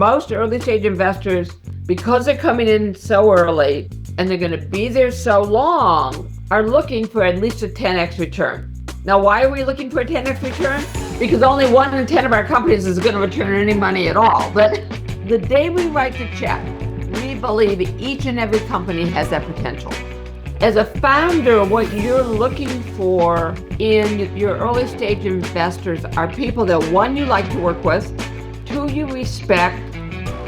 most early stage investors, because they're coming in so early and they're going to be there so long, are looking for at least a 10x return. Now, why are we looking for a 10x return? Because only 1 in 10 of our companies is going to return any money at all. But the day we write the check, we believe each and every company has that potential. As a founder, what you're looking for in your early stage investors are people that, 1, you like to work with, 2, you respect,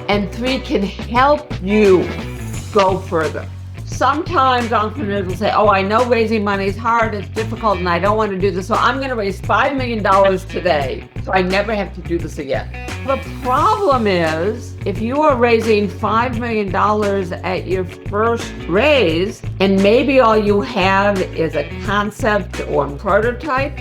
and 3, can help you go further. Sometimes entrepreneurs will say, oh, I know raising money is hard, it's difficult, and I don't want to do this, so I'm going to raise $5 million today, so I never have to do this again. The problem is, if you are raising $5 million at your first raise, and maybe all you have is a concept or a prototype,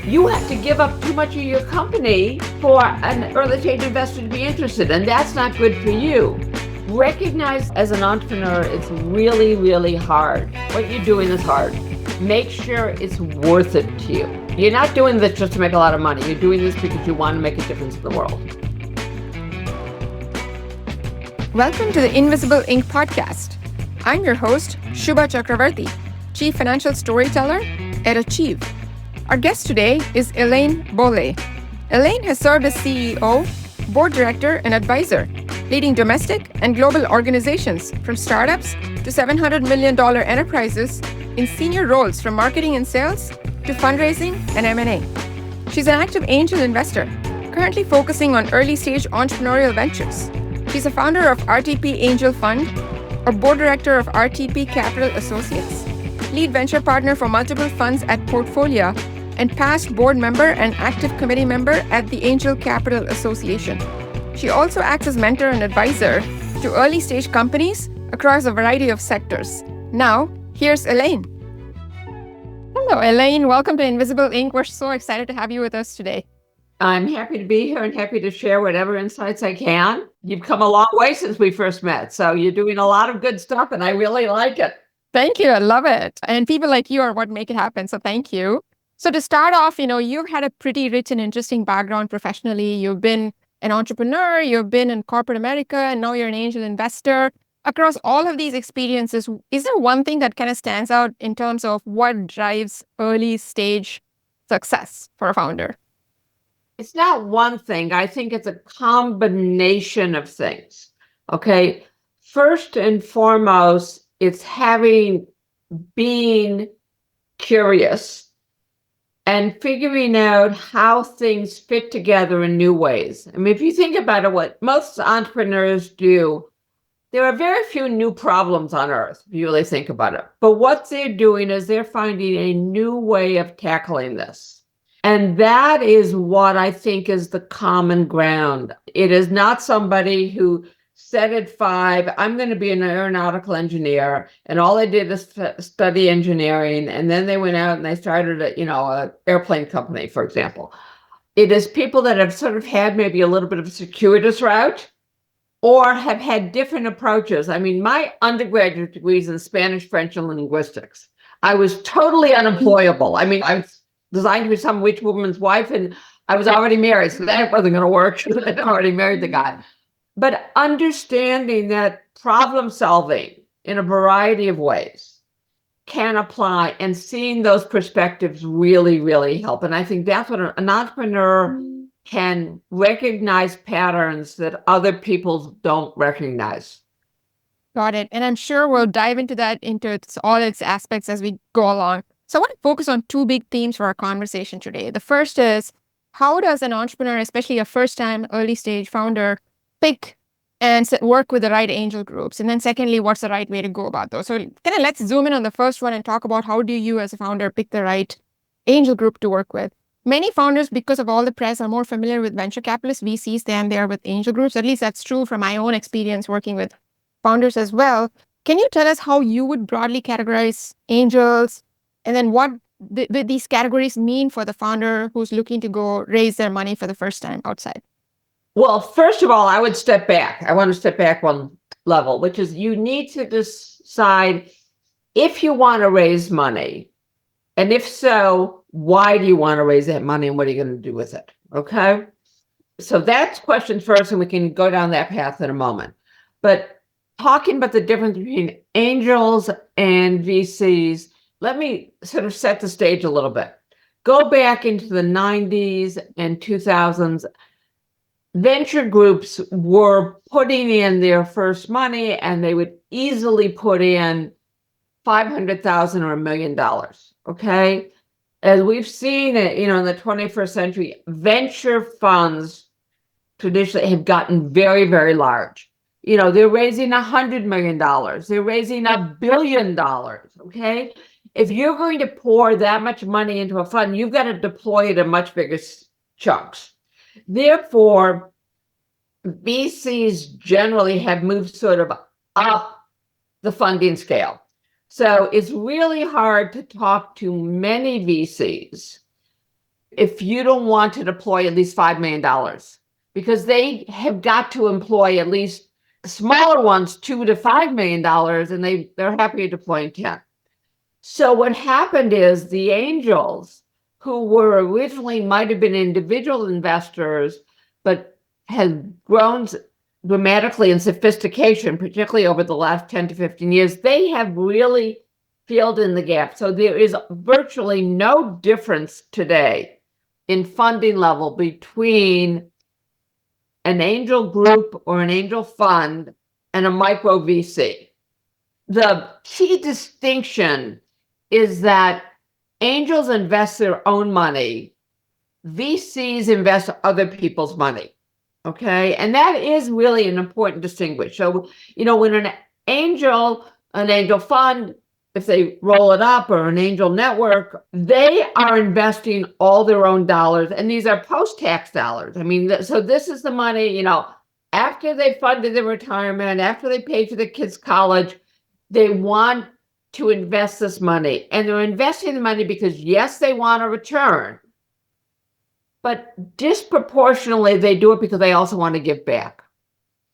you have to give up too much of your company for an early stage investor to be interested, and that's not good for you. Recognize as an entrepreneur, it's really, really hard. What you're doing is hard. Make sure it's worth it to you. You're not doing this just to make a lot of money. You're doing this because you want to make a difference in the world. Welcome to the Invisible Inc. podcast. I'm your host, Shubha Chakravarti, Chief Financial Storyteller at Achieve. Our guest today is Elaine Bolle. Elaine has served as CEO, board director, and advisor, leading domestic and global organizations from startups to $700 million enterprises in senior roles from marketing and sales to fundraising and M&A. She's an active angel investor, currently focusing on early-stage entrepreneurial ventures. She's a founder of RTP Angel Fund, a board director of RTP Capital Associates, lead venture partner for multiple funds at Portfolia, and past board member and active committee member at the Angel Capital Association. She also acts as mentor and advisor to early-stage companies across a variety of sectors. Now, here's Elaine. Hello, Elaine. Welcome to Invisible Inc. We're so excited to have you with us today. I'm happy to be here and happy to share whatever insights I can. You've come a long way since we first met, so you're doing a lot of good stuff, and I really like it. Thank you. I love it. And people like you are what make it happen, so thank you. So to start off, you've had a pretty rich and interesting background professionally. You've been an entrepreneur, you've been in corporate America, and now you're an angel investor. Across all of these experiences, is there one thing that kind of stands out in terms of what drives early stage success for a founder? It's not one thing. I think it's a combination of things. Okay. First and foremost, it's being curious and figuring out how things fit together in new ways. I mean, if you think about it, what most entrepreneurs do, there are very few new problems on earth, if you really think about it. But what they're doing is they're finding a new way of tackling this. And that is what I think is the common ground. It is not somebody who said at 5, I'm going to be an aeronautical engineer, and all they did is study engineering, and then they went out and they started a airplane company, for example. It is people that have sort of had maybe a little bit of a circuitous route or have had different approaches. I mean, my undergraduate degree is in Spanish, French, and linguistics. I was totally unemployable. I mean, I was designed to be some rich woman's wife, and I was already married, so that wasn't going to work. I'd already married the guy. But understanding that problem solving in a variety of ways can apply, and seeing those perspectives really, really help. And I think that's what an entrepreneur can recognize patterns that other people don't recognize. Got it. And I'm sure we'll dive into that, into all its aspects as we go along. So I want to focus on 2 big themes for our conversation today. The first is, how does an entrepreneur, especially a first-time early stage founder, pick and work with the right angel groups? And then secondly, what's the right way to go about those? So kind of let's zoom in on the first one and talk about how do you as a founder pick the right angel group to work with. Many founders, because of all the press, are more familiar with venture capitalists, VCs, than they are with angel groups. At least that's true from my own experience working with founders as well. Can you tell us how you would broadly categorize angels, and then what these categories mean for the founder who's looking to go raise their money for the first time outside? Well, first of all, I would step back. I want to step back one level, which is you need to decide if you want to raise money. And if so, why do you want to raise that money and what are you going to do with it? Okay. So that's questions first, and we can go down that path in a moment. But talking about the difference between angels and VCs, let me sort of set the stage a little bit. Go back into the 90s and 2000s. Venture groups were putting in their first money, and they would easily put in $500,000 or $1 million. Okay. As we've seen it, in the 21st century, venture funds traditionally have gotten very, very large. They're raising $100 million. They're raising $1 billion. Okay. If you're going to pour that much money into a fund, you've got to deploy it in much bigger chunks. Therefore, VCs generally have moved sort of up the funding scale. So it's really hard to talk to many VCs if you don't want to deploy at least $5 million, because they have got to employ at least smaller ones, $2 to $5 million, and they're happy deploying 10. So what happened is the angels, who were originally might have been individual investors, but had grown dramatically in sophistication, particularly over the last 10 to 15 years, they have really filled in the gap. So there is virtually no difference today in funding level between an angel group or an angel fund and a micro VC. The key distinction is that angels invest their own money, VCs invest other people's money. Okay. And that is really an important distinguish. So, when an angel fund, if they roll it up, or an angel network, they are investing all their own dollars. And these are post-tax dollars. So this is the money, after they funded their retirement, after they paid for the kids' college, they want to invest this money. And they're investing the money because, yes, they want a return, but disproportionately, they do it because they also want to give back.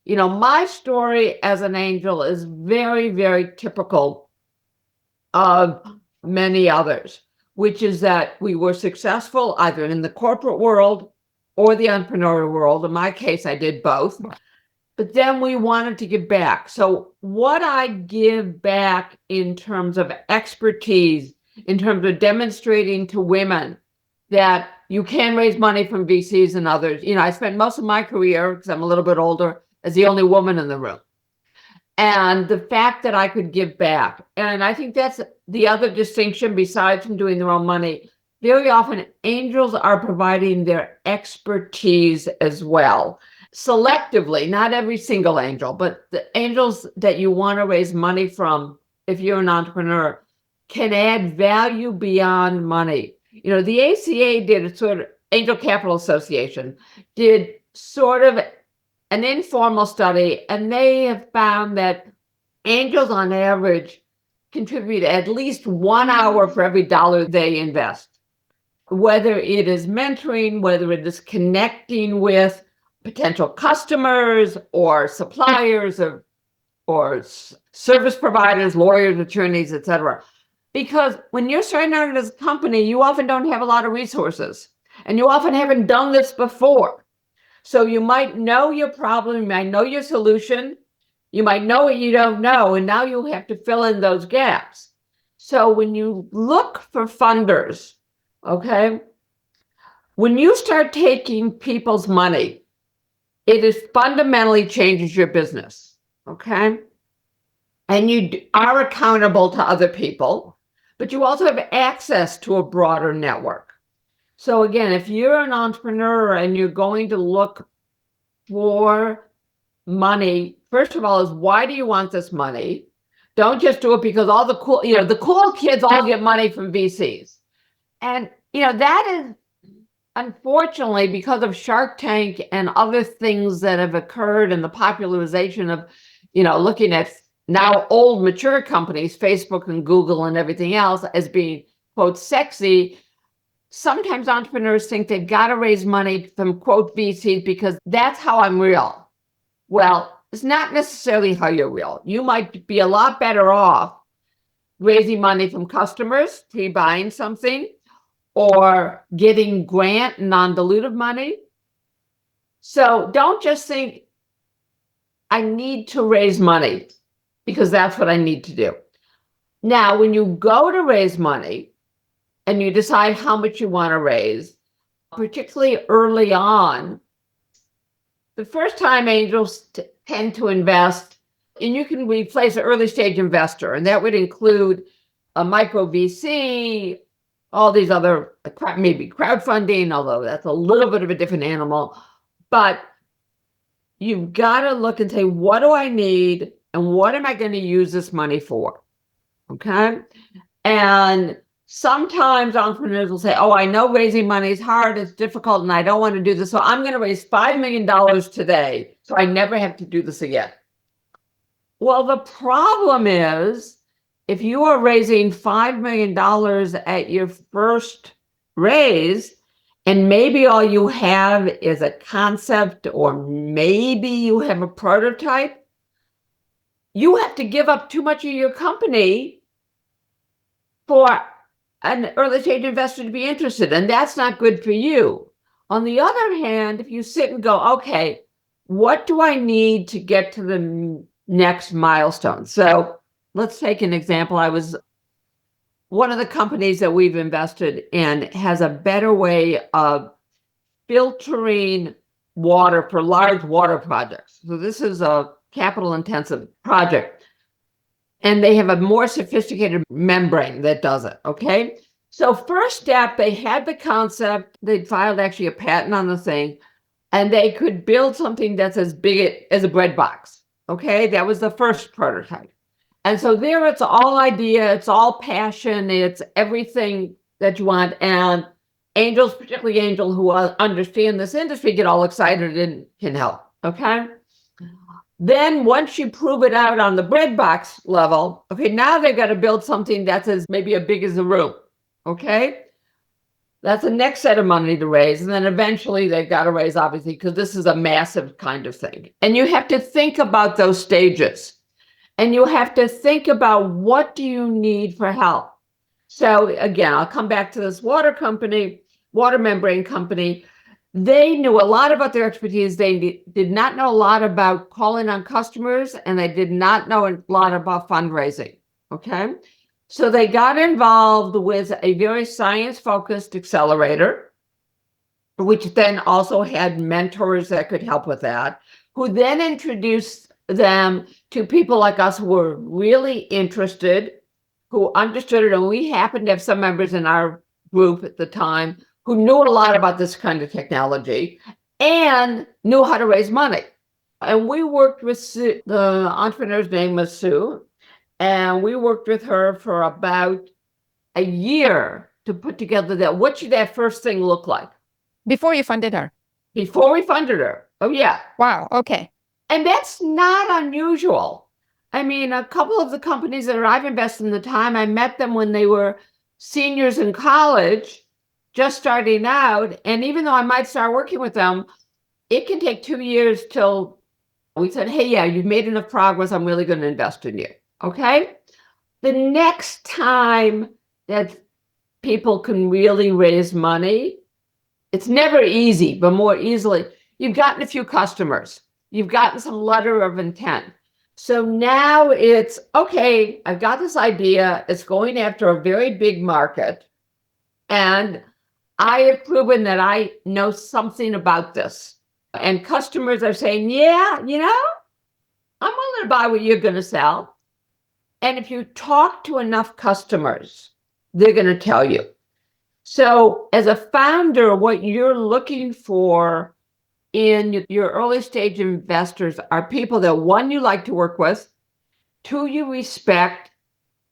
My story as an angel is very, very typical of many others, which is that we were successful either in the corporate world or the entrepreneurial world. In my case, I did both. But then we wanted to give back. So what I give back in terms of expertise, in terms of demonstrating to women that you can raise money from VCs and others. I spent most of my career, because I'm a little bit older, as the only woman in the room. And the fact that I could give back. And I think that's the other distinction, besides from doing their own money. Very often, angels are providing their expertise as well. Selectively, not every single angel, but the angels that you want to raise money from, if you're an entrepreneur, can add value beyond money. The ACA did a sort of, Angel Capital Association did sort of an informal study, and they have found that angels on average contribute at least 1 hour for every dollar they invest. Whether it is mentoring, whether it is connecting with potential customers or suppliers or service providers, lawyers, attorneys, etc. Because when you're starting out as a company, you often don't have a lot of resources, and you often haven't done this before. So you might know your problem, you might know your solution, you might know what you don't know, and now you have to fill in those gaps. So when you look for funders, okay, when you start taking people's money, it fundamentally changes your business, okay? And you are accountable to other people, but you also have access to a broader network. So again, if you're an entrepreneur and you're going to look for money, first of all, is why do you want this money? Don't just do it because all the cool kids all get money from VCs. And, that is, unfortunately, because of Shark Tank and other things that have occurred and the popularization of, looking at now old mature companies, Facebook and Google and everything else, as being, quote, sexy, sometimes entrepreneurs think they've got to raise money from, quote, VCs because that's how I'm real. Well, it's not necessarily how you're real. You might be a lot better off raising money from customers, pre-buying something, or getting grant non-dilutive money. So don't just think, I need to raise money because that's what I need to do. Now, when you go to raise money and you decide how much you want to raise, particularly early on, the first time angels tend to invest, and you can replace an early stage investor, and that would include a micro VC, all these other, maybe crowdfunding, although that's a little bit of a different animal. But you've got to look and say, what do I need and what am I going to use this money for? Okay. And sometimes entrepreneurs will say, oh, I know raising money is hard, it's difficult, and I don't want to do this. So I'm going to raise $5 million today, so I never have to do this again. Well, the problem is, if you are raising $5 million at your first raise, and maybe all you have is a concept, or maybe you have a prototype, you have to give up too much of your company for an early stage investor to be interested, and that's not good for you. On the other hand, if you sit and go, okay, what do I need to get to the next milestone? So let's take an example. One of the companies that we've invested in has a better way of filtering water for large water projects. So this is a capital intensive project. And they have a more sophisticated membrane that does it, okay? So first step, they had the concept, they'd filed actually a patent on the thing, and they could build something that's as big as a bread box, okay? That was the first prototype. And so there it's all idea, it's all passion, it's everything that you want. And angels, particularly angels who understand this industry, get all excited and can help, okay? Then once you prove it out on the bread box level, okay, now they've got to build something that's as maybe as big as a room, okay? That's the next set of money to raise. And then eventually they've got to raise, obviously, because this is a massive kind of thing. And you have to think about those stages. And you have to think about, what do you need for help? So again, I'll come back to this water membrane company. They knew a lot about their expertise. They did not know a lot about calling on customers, and they did not know a lot about fundraising, okay? So they got involved with a very science-focused accelerator, which then also had mentors that could help with that, who then introduced them to people like us who were really interested, who understood it. And we happened to have some members in our group at the time who knew a lot about this kind of technology and knew how to raise money. And we worked with Sue. The entrepreneur's name was Sue, and we worked with her for about a year to put together that. What should that first thing look like? Before you funded her? Before we funded her. Oh, yeah. Wow. Okay. And that's not unusual. I mean, a couple of the companies that I've invested in the time, I met them when they were seniors in college, just starting out. And even though I might start working with them, it can take 2 years till we said, hey, yeah, you've made enough progress, I'm really going to invest in you. Okay? The next time that people can really raise money, it's never easy, but more easily, you've gotten a few customers. You've gotten some letter of intent. So now it's, okay, I've got this idea. It's going after a very big market. And I have proven that I know something about this. And customers are saying, yeah, I'm willing to buy what you're going to sell. And if you talk to enough customers, they're going to tell you. So as a founder, what you're looking for in your early stage investors are people that, one, you like to work with, two, you respect,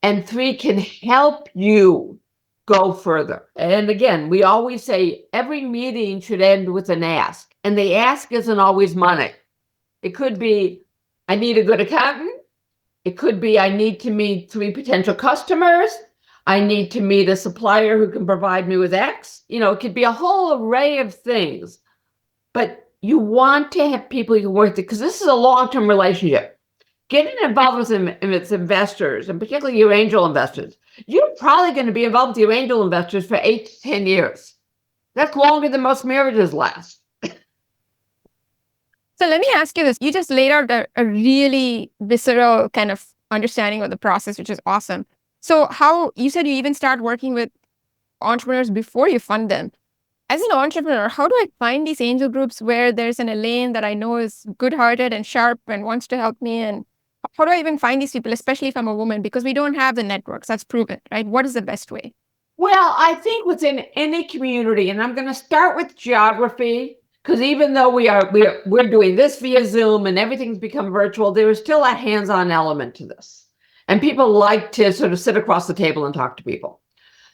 and three, can help you go further. And again, we always say every meeting should end with an ask. And the ask isn't always money. It could be, I need a good accountant. It could be, I need to meet 3 potential customers. I need to meet a supplier who can provide me with X. It could be a whole array of things. But you want to have people you can work with, because this is a long-term relationship. Getting involved with them and its investors, and particularly your angel investors, you're probably going to be involved with your angel investors for 8 to 10 years. That's longer than most marriages last. So let me ask you this. You just laid out a really visceral kind of understanding of the process, which is awesome. So you said you even start working with entrepreneurs before you fund them. As an entrepreneur, how do I find these angel groups where there's an Elaine that I know is good-hearted and sharp and wants to help me? And how do I even find these people, especially if I'm a woman? Because we don't have the networks. That's proven, right? What is the best way? Well, I think within any community, and I'm going to start with geography, because even though we're doing this via Zoom and everything's become virtual, there is still a hands-on element to this. And people like to sort of sit across the table and talk to people.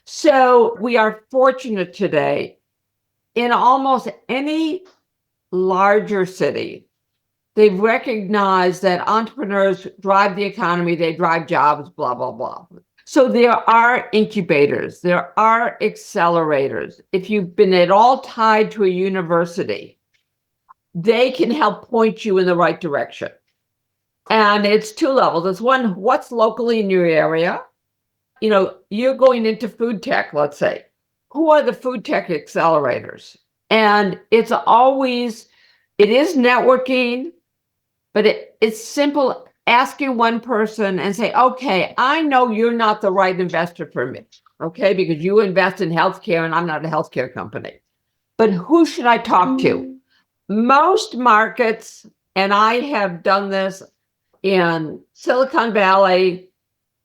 So we are fortunate today in almost any larger city, they've recognized that entrepreneurs drive the economy, they drive jobs, blah, blah, blah. So there are incubators, there are accelerators. If you've been at all tied to a university, they can help point you in the right direction. And it's two levels. It's one, what's locally in your area? You're going into food tech, let's say. Who are the food tech accelerators? And it is networking, but it's simple asking one person and say, okay, I know you're not the right investor for me, okay, because you invest in healthcare and I'm not a healthcare company. But who should I talk to? Most markets, and I have done this in Silicon Valley,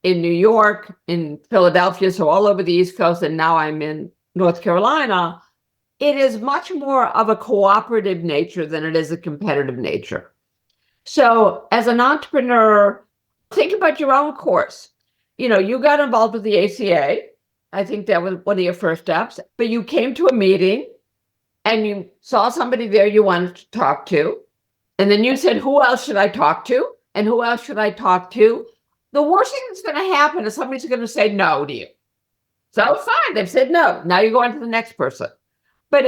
in New York, in Philadelphia, so all over the East Coast, and now I'm in North Carolina, it is much more of a cooperative nature than it is a competitive nature. So as an entrepreneur, think about your own course. You got involved with the ACA. I think that was one of your first steps, but you came to a meeting and you saw somebody there you wanted to talk to. And then you said, who else should I talk to? And who else should I talk to? The worst thing that's going to happen is somebody's going to say no to you. So fine, they've said no. Now you're going to the next person. But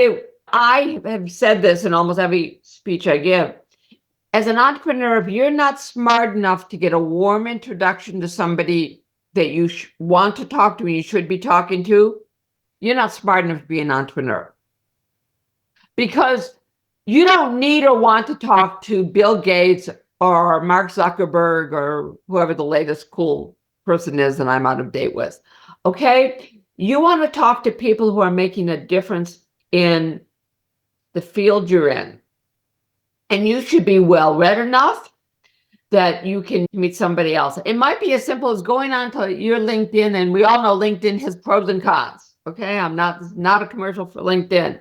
I have said this in almost every speech I give. As an entrepreneur, if you're not smart enough to get a warm introduction to somebody that you want to talk to and you should be talking to, you're not smart enough to be an entrepreneur. Because you don't need or want to talk to Bill Gates or Mark Zuckerberg or whoever the latest cool person is that I'm out of date with. Okay? You want to talk to people who are making a difference in the field you're in. And you should be well read enough that you can meet somebody else. It might be as simple as going on to your LinkedIn, and we all know LinkedIn has pros and cons. Okay? I'm not a commercial for LinkedIn.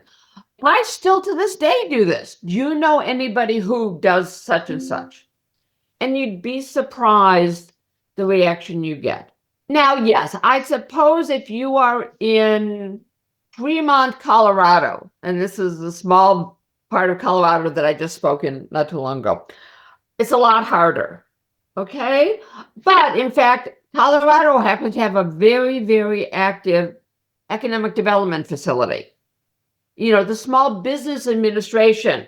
I still to this day do this. Do you know anybody who does such and such? And you'd be surprised the reaction you get. Now, yes, I suppose if you are in Fremont, Colorado, and this is a small part of Colorado that I just spoke in not too long ago, it's a lot harder, okay? But in fact, Colorado happens to have a very, very active economic development facility. The Small Business Administration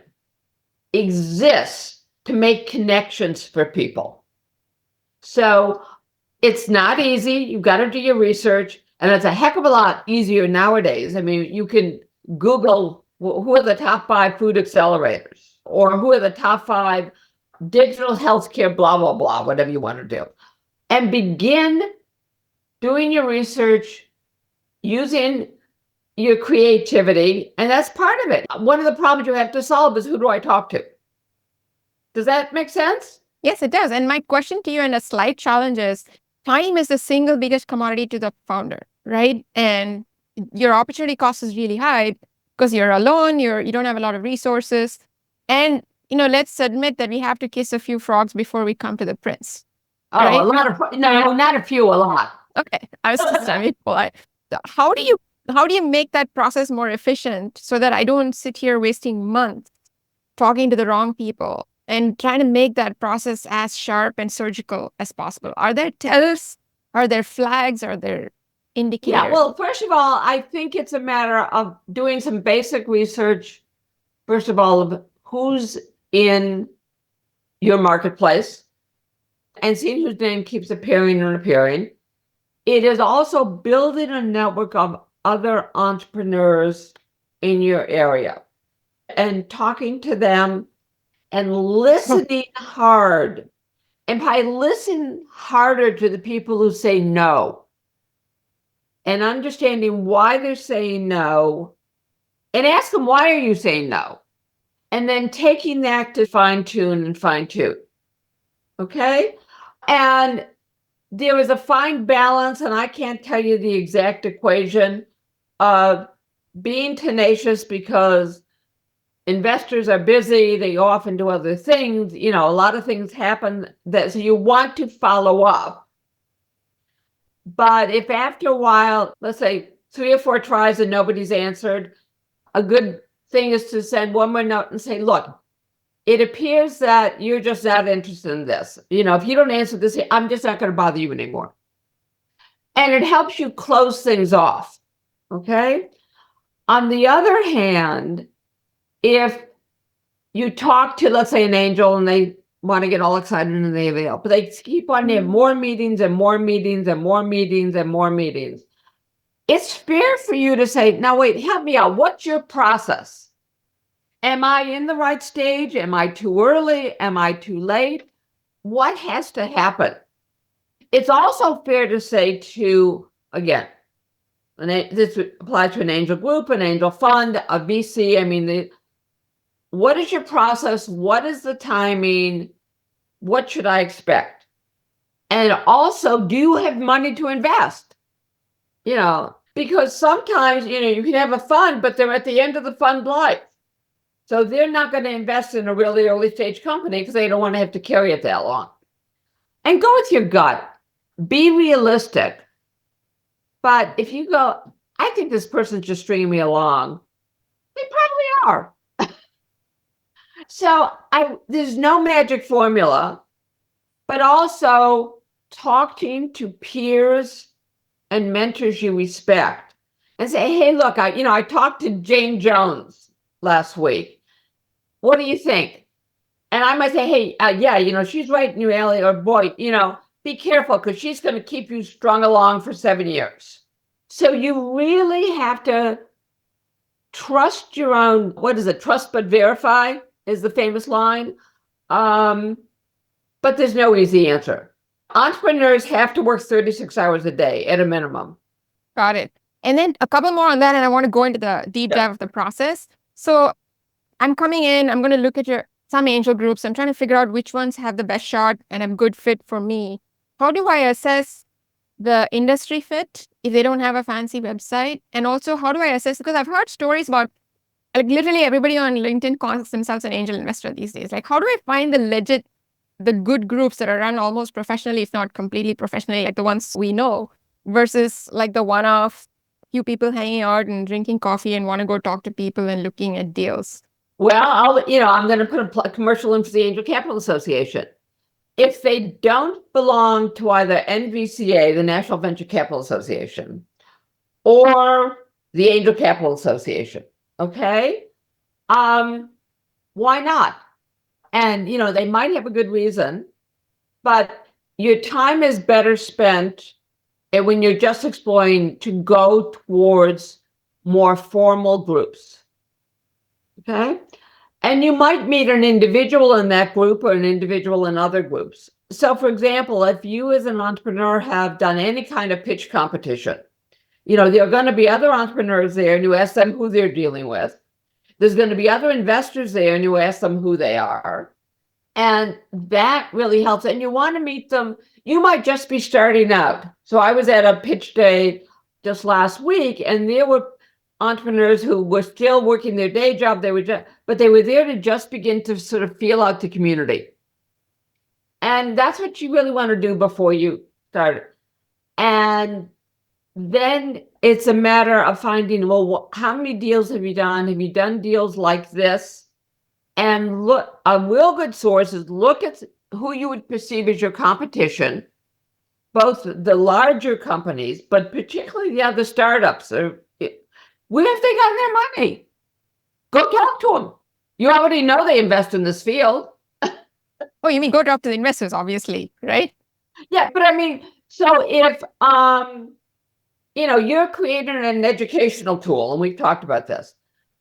exists to make connections for people. So it's not easy. You've got to do your research. And it's a heck of a lot easier nowadays. I mean, you can Google who are the top 5 food accelerators or who are the top 5 digital healthcare, blah, blah, blah, whatever you want to do. And begin doing your research using your creativity. And that's part of it. One of the problems you have to solve is who do I talk to? Does that make sense? Yes, it does. And my question to you and a slight challenge is, time is the single biggest commodity to the founder, right? And your opportunity cost is really high because you're alone, you don't have a lot of resources. And, let's admit that we have to kiss a few frogs before we come to the prince. Oh, right? Not a few, a lot. Okay. I was just polite. How do you make that process more efficient so that I don't sit here wasting months talking to the wrong people and trying to make that process as sharp and surgical as possible? Are there tells? Are there flags? Are there indicators? Yeah, well, first of all, I think it's a matter of doing some basic research, first of all, of who's in your marketplace and seeing whose name keeps appearing and appearing. It is also building a network of other entrepreneurs in your area and talking to them and listening hard. And by listening harder to the people who say no and understanding why they're saying no, and ask them, why are you saying no? And then taking that to fine tune. Okay. And there is a fine balance, and I can't tell you the exact equation of being tenacious because investors are busy. They go off and do other things. A lot of things happen so you want to follow up. But if after a while, let's say 3 or 4 tries and nobody's answered, a good thing is to send one more note and say, look, it appears that you're just not interested in this. If you don't answer this, I'm just not going to bother you anymore. And it helps you close things off. Okay. On the other hand, if you talk to, let's say, an angel and they want to get all excited and they avail, but they keep on having more meetings and more meetings and more meetings and more meetings. It's fair for you to say, now, wait, help me out. What's your process? Am I in the right stage? Am I too early? Am I too late? What has to happen? It's also fair to say to, again, this applies to an angel group, an angel fund, a VC. What is your process? What is the timing? What should I expect? And also, do you have money to invest? Because sometimes, you can have a fund, but they're at the end of the fund life. So they're not going to invest in a really early stage company because they don't want to have to carry it that long. And go with your gut. Be realistic. But if you go, I think this person's just stringing me along, they probably are. So there's no magic formula, but also talking to peers and mentors you respect and say, hey, look, I talked to Jane Jones last week. What do you think? And I might say, hey, yeah, she's right in your alley, or boy, be careful because she's going to keep you strung along for 7 years. So you really have to trust your own, what is it? Trust but verify is the famous line. But there's no easy answer. Entrepreneurs have to work 36 hours a day at a minimum. Got it. And then a couple more on that, and I want to go into the deep dive of the process. So I'm coming in, I'm going to look at some angel groups. I'm trying to figure out which ones have the best shot and a good fit for me. How do I assess the industry fit if they don't have a fancy website? And also, how do I assess, because I've heard stories about literally everybody on LinkedIn calls themselves an angel investor these days. How do I find the good groups that are run almost professionally, if not completely professionally, like the ones we know, versus the one-off few people hanging out and drinking coffee and want to go talk to people and looking at deals? Well, I'm going to put a commercial in for the Angel Capital Association. If they don't belong to either NVCA, the National Venture Capital Association, or the Angel Capital Association, okay, why not? And, they might have a good reason, but your time is better spent when you're just exploring to go towards more formal groups. Okay. And you might meet an individual in that group or an individual in other groups. So, for example, if you as an entrepreneur have done any kind of pitch competition, there are going to be other entrepreneurs there and you ask them who they're dealing with. There's going to be other investors there and you ask them who they are. And that really helps. And you want to meet them. You might just be starting out. So I was at a pitch day just last week, and there were entrepreneurs who were still working their day job. But they were there to just begin to sort of feel out the community. And that's what you really want to do before you start. And then it's a matter of finding, well, how many deals have you done? Have you done deals like this? And look, a real good source is look at who you would perceive as your competition, both the larger companies, but particularly the other startups. Where have they gotten their money? Go talk to them. You already know they invest in this field. Oh, you mean go talk to the investors, obviously, right? Yeah, but so if you're creating an educational tool, and we've talked about this,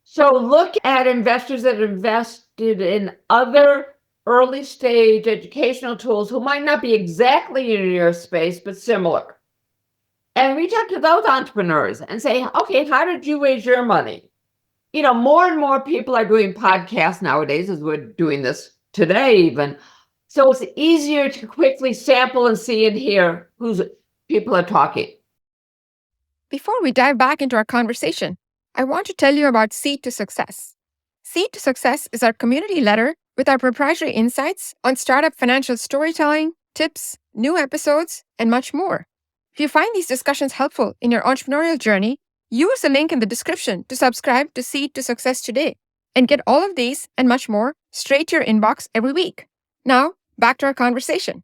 So look at investors that invested in other early stage educational tools who might not be exactly in your space, but similar. And reach out to those entrepreneurs and say, okay, how did you raise your money? More and more people are doing podcasts nowadays, as we're doing this today even. So it's easier to quickly sample and see and hear who's people are talking. Before we dive back into our conversation, I want to tell you about Seed to Success. Seed to Success is our community letter with our proprietary insights on startup financial storytelling, tips, new episodes, and much more. If you find these discussions helpful in your entrepreneurial journey, use the link in the description to subscribe to Seed to Success today and get all of these and much more straight to your inbox every week. Now, back to our conversation.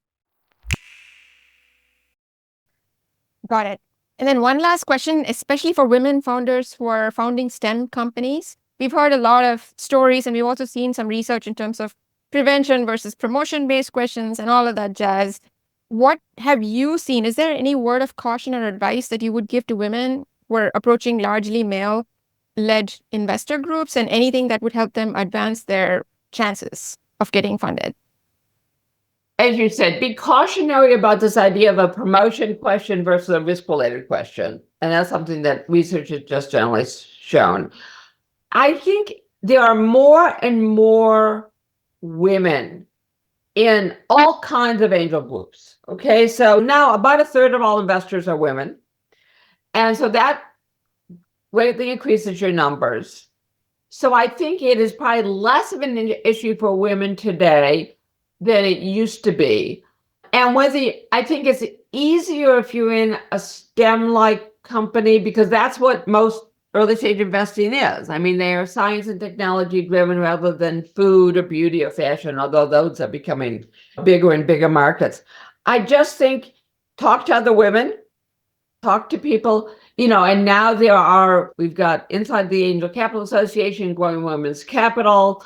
Got it. And then one last question, especially for women founders who are founding STEM companies. We've heard a lot of stories, and we've also seen some research in terms of prevention versus promotion-based questions and all of that jazz. What have you seen? Is there any word of caution or advice that you would give to women who are approaching largely male-led investor groups, and anything that would help them advance their chances of getting funded? As you said, be cautionary about this idea of a promotion question versus a risk-related question. And that's something that research has just generally shown. I think there are more and more women in all kinds of angel groups. Okay, so now about a third of all investors are women. And so that greatly increases your numbers. So I think it is probably less of an issue for women today than it used to be. And I think it's easier if you're in a STEM-like company, because that's what most early stage investing is. I mean, they are science and technology driven rather than food or beauty or fashion, although those are becoming bigger and bigger markets. I just think talk to other women, talk to people, and now we've got inside the Angel Capital Association, Growing Women's Capital.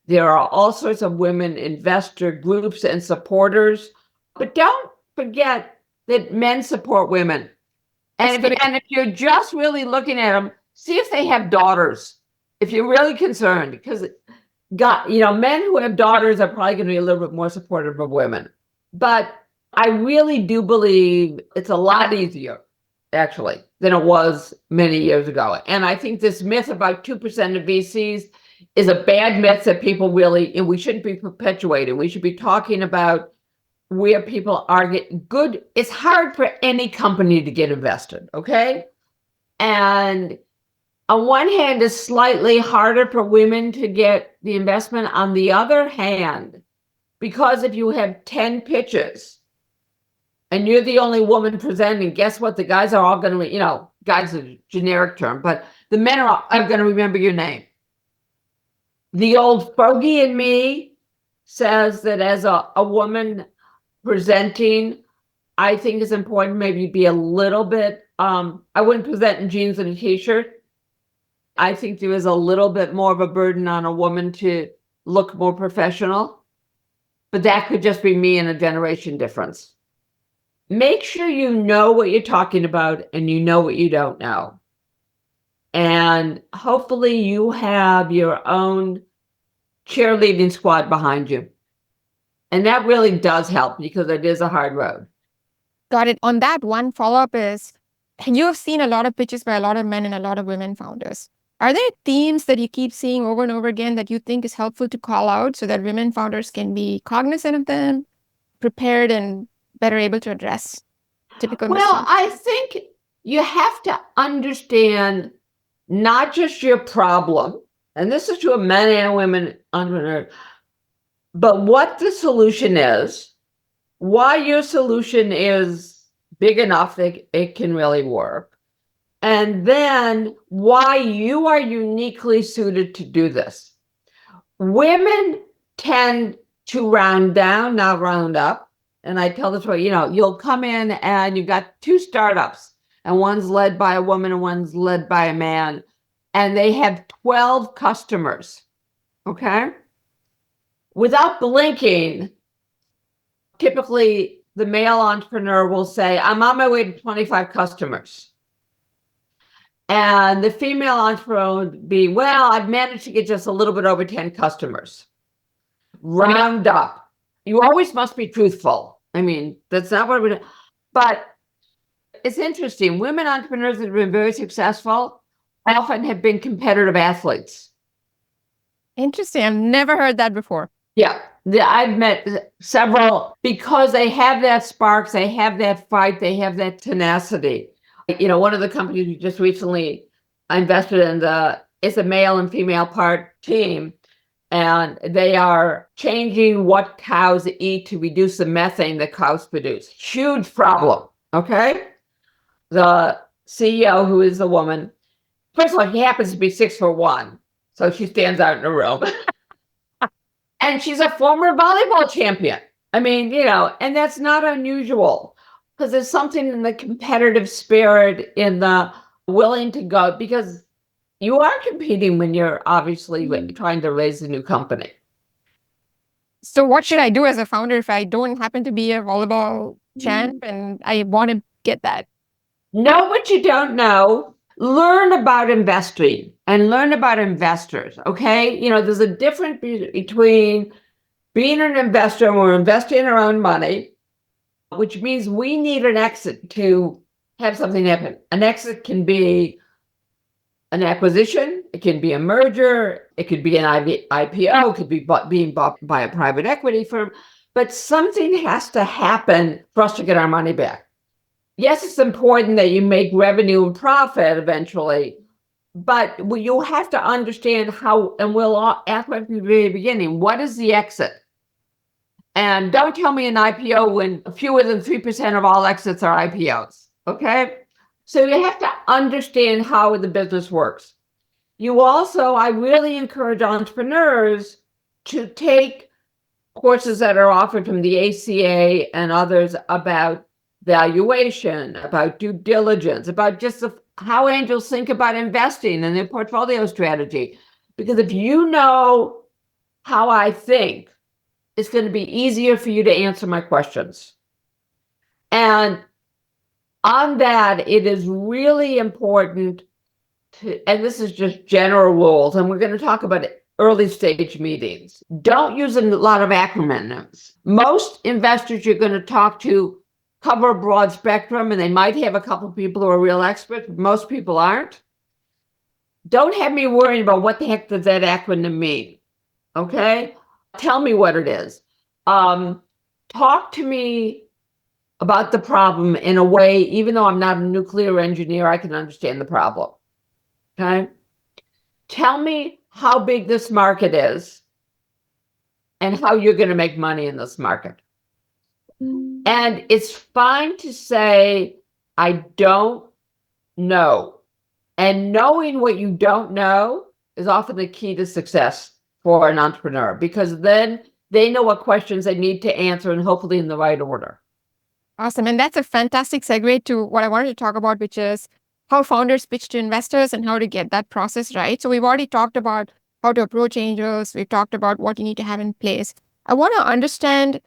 There are all sorts of women investor groups and supporters, but don't forget that men support women. And if you're just really looking at them, see if they have daughters. If you're really concerned, because men who have daughters are probably going to be a little bit more supportive of women. But I really do believe it's a lot easier, actually, than it was many years ago. And I think this myth about 2% of VCs is a bad myth that people and we shouldn't be perpetuating. We should be talking about where people are getting good. It's hard for any company to get invested, okay? And on one hand, it's slightly harder for women to get the investment. On the other hand, because if you have 10 pitches and you're the only woman presenting, guess what? The guys are all going to, guys is a generic term, but the men are going to remember your name. The old fogey in me says that as a woman presenting, I think it's important maybe be a little bit, I wouldn't present in jeans and a t-shirt. I think there is a little bit more of a burden on a woman to look more professional, but that could just be me and a generation difference. Make sure you know what you're talking about and you know what you don't know. And hopefully you have your own cheerleading squad behind you. And that really does help, because it is a hard road. Got it. On that, one follow-up is, you have seen a lot of pitches by a lot of men and a lot of women founders. Are there themes that you keep seeing over and over again that you think is helpful to call out so that women founders can be cognizant of them, prepared, and better able to address typical mistakes? Well, I think you have to understand not just your problem, and this is to a men and women entrepreneur, but what the solution is, why your solution is big enough that it can really work, and then why you are uniquely suited to do this. Women tend to round down, not round up. And I tell this way, you'll come in and you've got two startups, and one's led by a woman and one's led by a man, and they have 12 customers, okay? Without blinking, typically the male entrepreneur will say, I'm on my way to 25 customers. And the female entrepreneur would be, well, I've managed to get just a little bit over 10 customers. Round up. You always must be truthful. I mean, that's not what we're, but it's interesting. Women entrepreneurs that have been very successful often have been competitive athletes. Interesting. I've never heard that before. Yeah. I've met several because they have that spark, they have that fight, they have that tenacity. One of the companies we just recently invested in, it's a male and female part team, and they are changing what cows eat to reduce the methane that cows produce. Huge problem, okay? The CEO, who is a woman, first of all, she happens to be 6'1", so she stands out in the room. And she's a former volleyball champion. I mean, and that's not unusual because there's something in the competitive spirit, in the willing to go, because you are competing when you're obviously trying to raise a new company. So what should I do as a founder if I don't happen to be a volleyball champ and I want to get that? Know what you don't know. Learn about investing and learn about investors, okay? There's a difference between being an investor, and we're investing our own money, which means we need an exit to have something happen. An exit can be an acquisition, it can be a merger, it could be an IPO, it could be being bought by a private equity firm, but something has to happen for us to get our money back. Yes, it's important that you make revenue and profit eventually, but you have to understand how, and we'll ask at the very beginning, what is the exit? And don't tell me an IPO when fewer than 3% of all exits are IPOs, okay? So you have to understand how the business works. I really encourage entrepreneurs to take courses that are offered from the ACA and others about valuation, about due diligence, about just how angels think about investing and their portfolio strategy. Because if you know how I think, it's going to be easier for you to answer my questions. And on that, it is really important and this is just general rules, and we're going to talk about early stage meetings. Don't use a lot of acronyms. Most investors you're going to talk to cover a broad spectrum, and they might have a couple of people who are real experts, but most people aren't. Don't have me worrying about what the heck does that acronym mean, okay? Tell me what it is. Talk to me about the problem in a way, even though I'm not a nuclear engineer, I can understand the problem, okay? Tell me how big this market is and how you're going to make money in this market. And it's fine to say, I don't know. And knowing what you don't know is often the key to success for an entrepreneur, because then they know what questions they need to answer, and hopefully in the right order. Awesome. And that's a fantastic segue to what I wanted to talk about, which is how founders pitch to investors and how to get that process right. So we've already talked about how to approach angels. We've talked about what you need to have in place. I want to understand,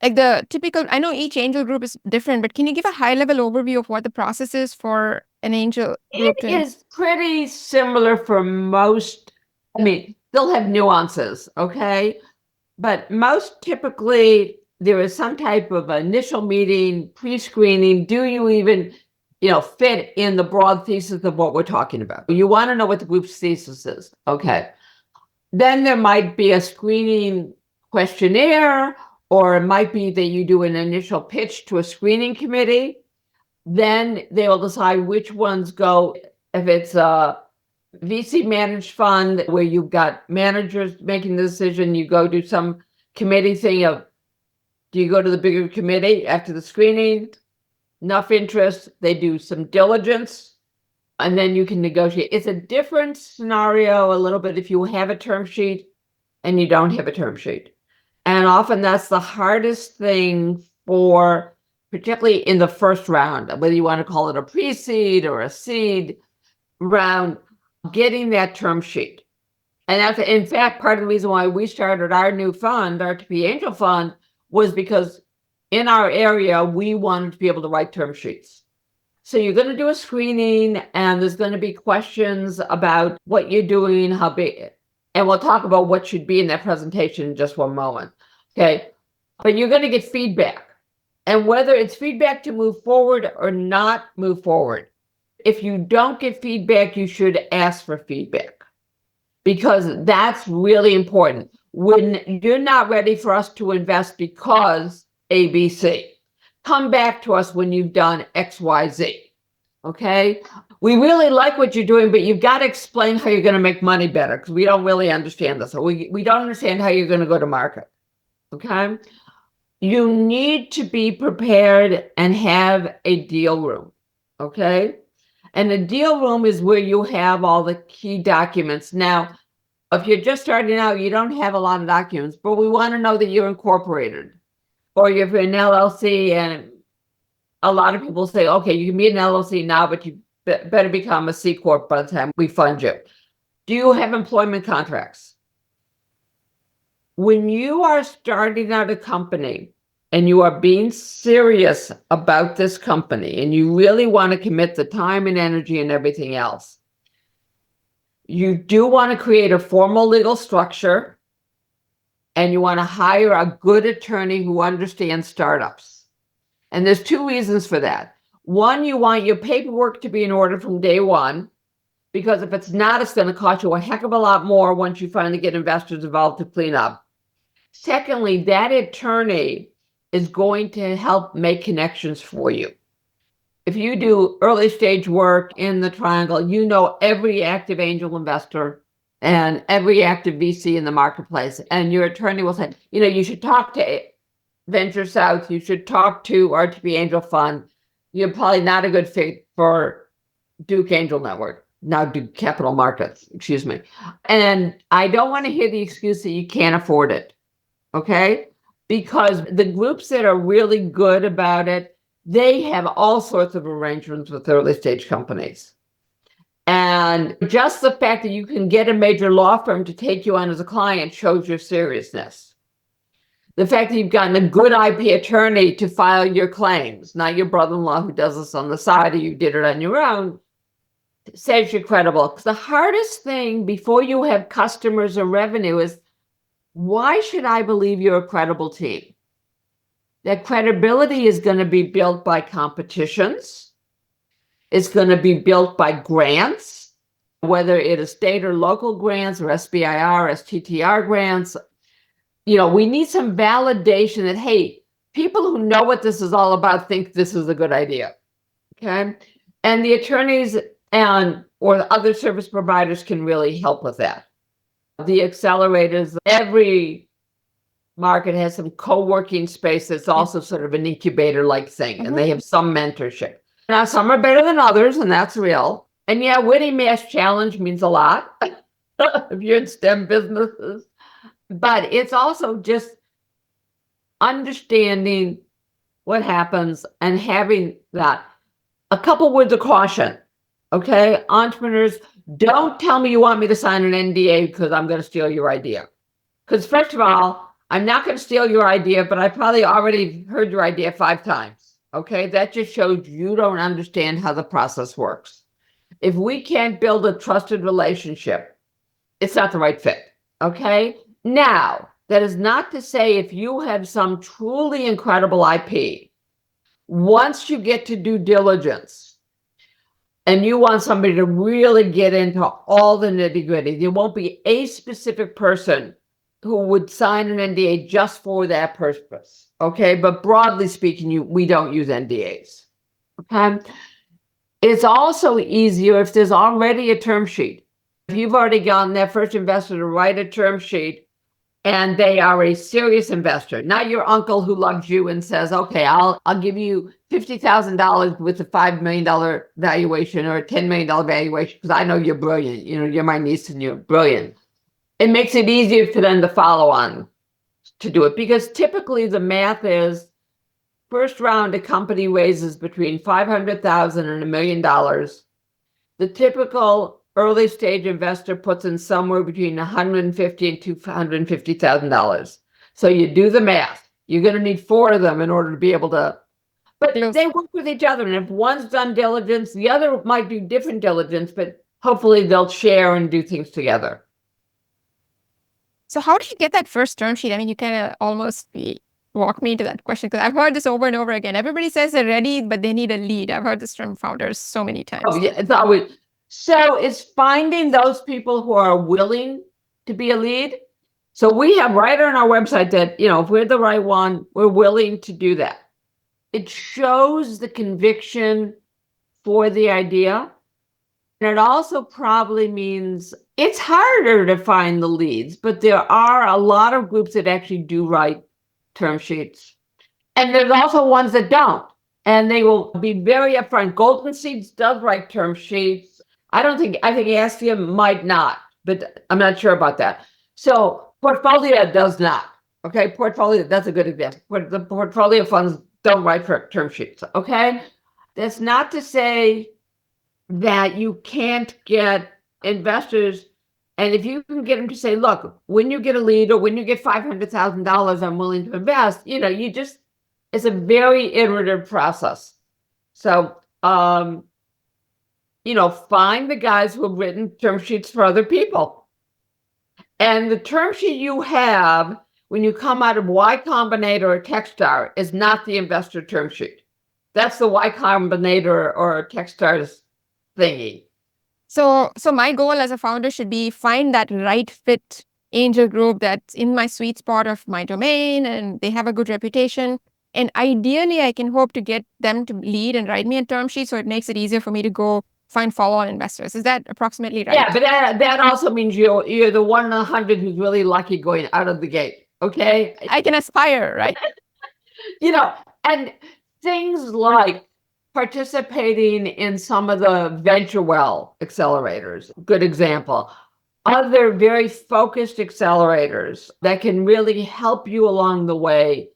like, the typical, I know each angel group is different, but can you give a high level overview of what the process is for an angel group? It is pretty similar for most. I mean, they'll have nuances, okay? But most typically, there is some type of initial meeting, pre-screening. Do you even, fit in the broad thesis of what we're talking about? You want to know what the group's thesis is. Okay. Then there might be a screening questionnaire, or it might be that you do an initial pitch to a screening committee. Then they will decide which ones go. If it's a VC managed fund where you've got managers making the decision, you go do some committee thing of, do you go to the bigger committee after the screening? Enough interest, they do some diligence, and then you can negotiate. It's a different scenario a little bit if you have a term sheet and you don't have a term sheet. And often that's the hardest thing for, particularly in the first round, whether you want to call it a pre-seed or a seed round, getting that term sheet. And that's, in fact, part of the reason why we started our new fund, RTP Angel Fund, was because in our area, we wanted to be able to write term sheets. So you're going to do a screening, and there's going to be questions about what you're doing, how big, and we'll talk about what should be in that presentation in just one moment. Okay. But you're going to get feedback, and whether it's feedback to move forward or not move forward. If you don't get feedback, you should ask for feedback, because that's really important. When you're not ready for us to invest because ABC, come back to us when you've done XYZ. Okay. We really like what you're doing, but you've got to explain how you're going to make money better, because we don't really understand this. So we don't understand how you're going to go to market. Okay. You need to be prepared and have a deal room. Okay. And the deal room is where you have all the key documents. Now, if you're just starting out, you don't have a lot of documents, but we want to know that you're incorporated, or you're an LLC. And a lot of people say, okay, you can be an LLC now, but you better become a C Corp by the time we fund you. Do you have employment contracts? When you are starting out a company and you are being serious about this company and you really want to commit the time and energy and everything else, you do want to create a formal legal structure, and you want to hire a good attorney who understands startups. And there's two reasons for that. One, you want your paperwork to be in order from day one, because if it's not, it's going to cost you a heck of a lot more once you finally get investors involved to clean up. Secondly, that attorney is going to help make connections for you. If you do early stage work in the triangle, you know every active angel investor and every active VC in the marketplace. And your attorney will say, you should talk to Venture South, you should talk to RTP Angel Fund. You're probably not a good fit for Duke Angel Network, now Duke Capital Markets, excuse me. And I don't want to hear the excuse that you can't afford it. Okay? Because the groups that are really good about it, they have all sorts of arrangements with early stage companies. And just the fact that you can get a major law firm to take you on as a client shows your seriousness. The fact that you've gotten a good IP attorney to file your claims, not your brother-in-law who does this on the side, or you did it on your own, says you're credible. Because the hardest thing before you have customers or revenue is, why should I believe you're a credible team? That credibility is going to be built by competitions. It's going to be built by grants, whether it is state or local grants or SBIR, STTR grants. We need some validation that, hey, people who know what this is all about think this is a good idea. Okay. And the attorneys or the other service providers can really help with that. The accelerators, every market has some co-working space that's also sort of an incubator-like thing, and they have some mentorship. Now, some are better than others, and that's real. And yeah, winning Mass Challenge means a lot if you're in STEM businesses. But it's also just understanding what happens and having that. A couple words of caution, okay? Entrepreneurs, don't tell me you want me to sign an NDA because I'm going to steal your idea. Because first of all, I'm not going to steal your idea, but I probably already heard your idea 5 times. Okay, that just shows you don't understand how the process works. If we can't build a trusted relationship, it's not the right fit. Okay, now that is not to say if you have some truly incredible IP, once you get to due diligence and you want somebody to really get into all the nitty-gritty, there won't be a specific person who would sign an NDA just for that purpose. Okay, but broadly speaking, we don't use NDAs. Okay, it's also easier if there's already a term sheet. If you've already gotten that first investor to write a term sheet and they are a serious investor, not your uncle who loves you and says, okay, I'll give you $50,000 with a $5 million valuation or a $10 million valuation because I know you're brilliant. You're my niece and you're brilliant. It makes it easier for them to follow on to do it, because typically the math is first round a company raises between $500,000 and $1 million. The typical early stage investor puts in somewhere between $150,000 and $250,000. So you do the math. You're going to need 4 of them in order to be able to But close. they work with each other. And if one's done diligence, the other might do different diligence, but hopefully they'll share and do things together. So how did you get that first term sheet? I mean, you kind of almost walk me into that question because I've heard this over and over again. Everybody says they're ready, but they need a lead. I've heard this from founders so many times. Oh, yeah, it's always. So it's finding those people who are willing to be a lead. So we have right on our website that, if we're the right one, we're willing to do that. It shows the conviction for the idea. And it also probably means it's harder to find the leads, but there are a lot of groups that actually do write term sheets. And there's also ones that don't. And they will be very upfront. Golden Seeds does write term sheets. I think Astia might not, but I'm not sure about that. So Portfolia does not. Okay, Portfolia, that's a good example. The portfolio funds don't write term sheets. Okay, that's not to say that you can't get investors. And if you can get them to say, look, when you get a lead or when you get $500,000, I'm willing to invest, it's a very iterative process. So, find the guys who have written term sheets for other people. And the term sheet you have when you come out of Y Combinator or Techstar is not the investor term sheet. That's the Y Combinator or Techstars thingy. So my goal as a founder should be find that right fit angel group that's in my sweet spot of my domain and they have a good reputation. And ideally, I can hope to get them to lead and write me a term sheet so it makes it easier for me to go find follow-on investors. Is that approximately right? Yeah, but that also means you're the 1 in 100 who's really lucky going out of the gate. Okay? I can aspire, right? And things like participating in some of the venture well accelerators, good example. Other very focused accelerators that can really help you along the way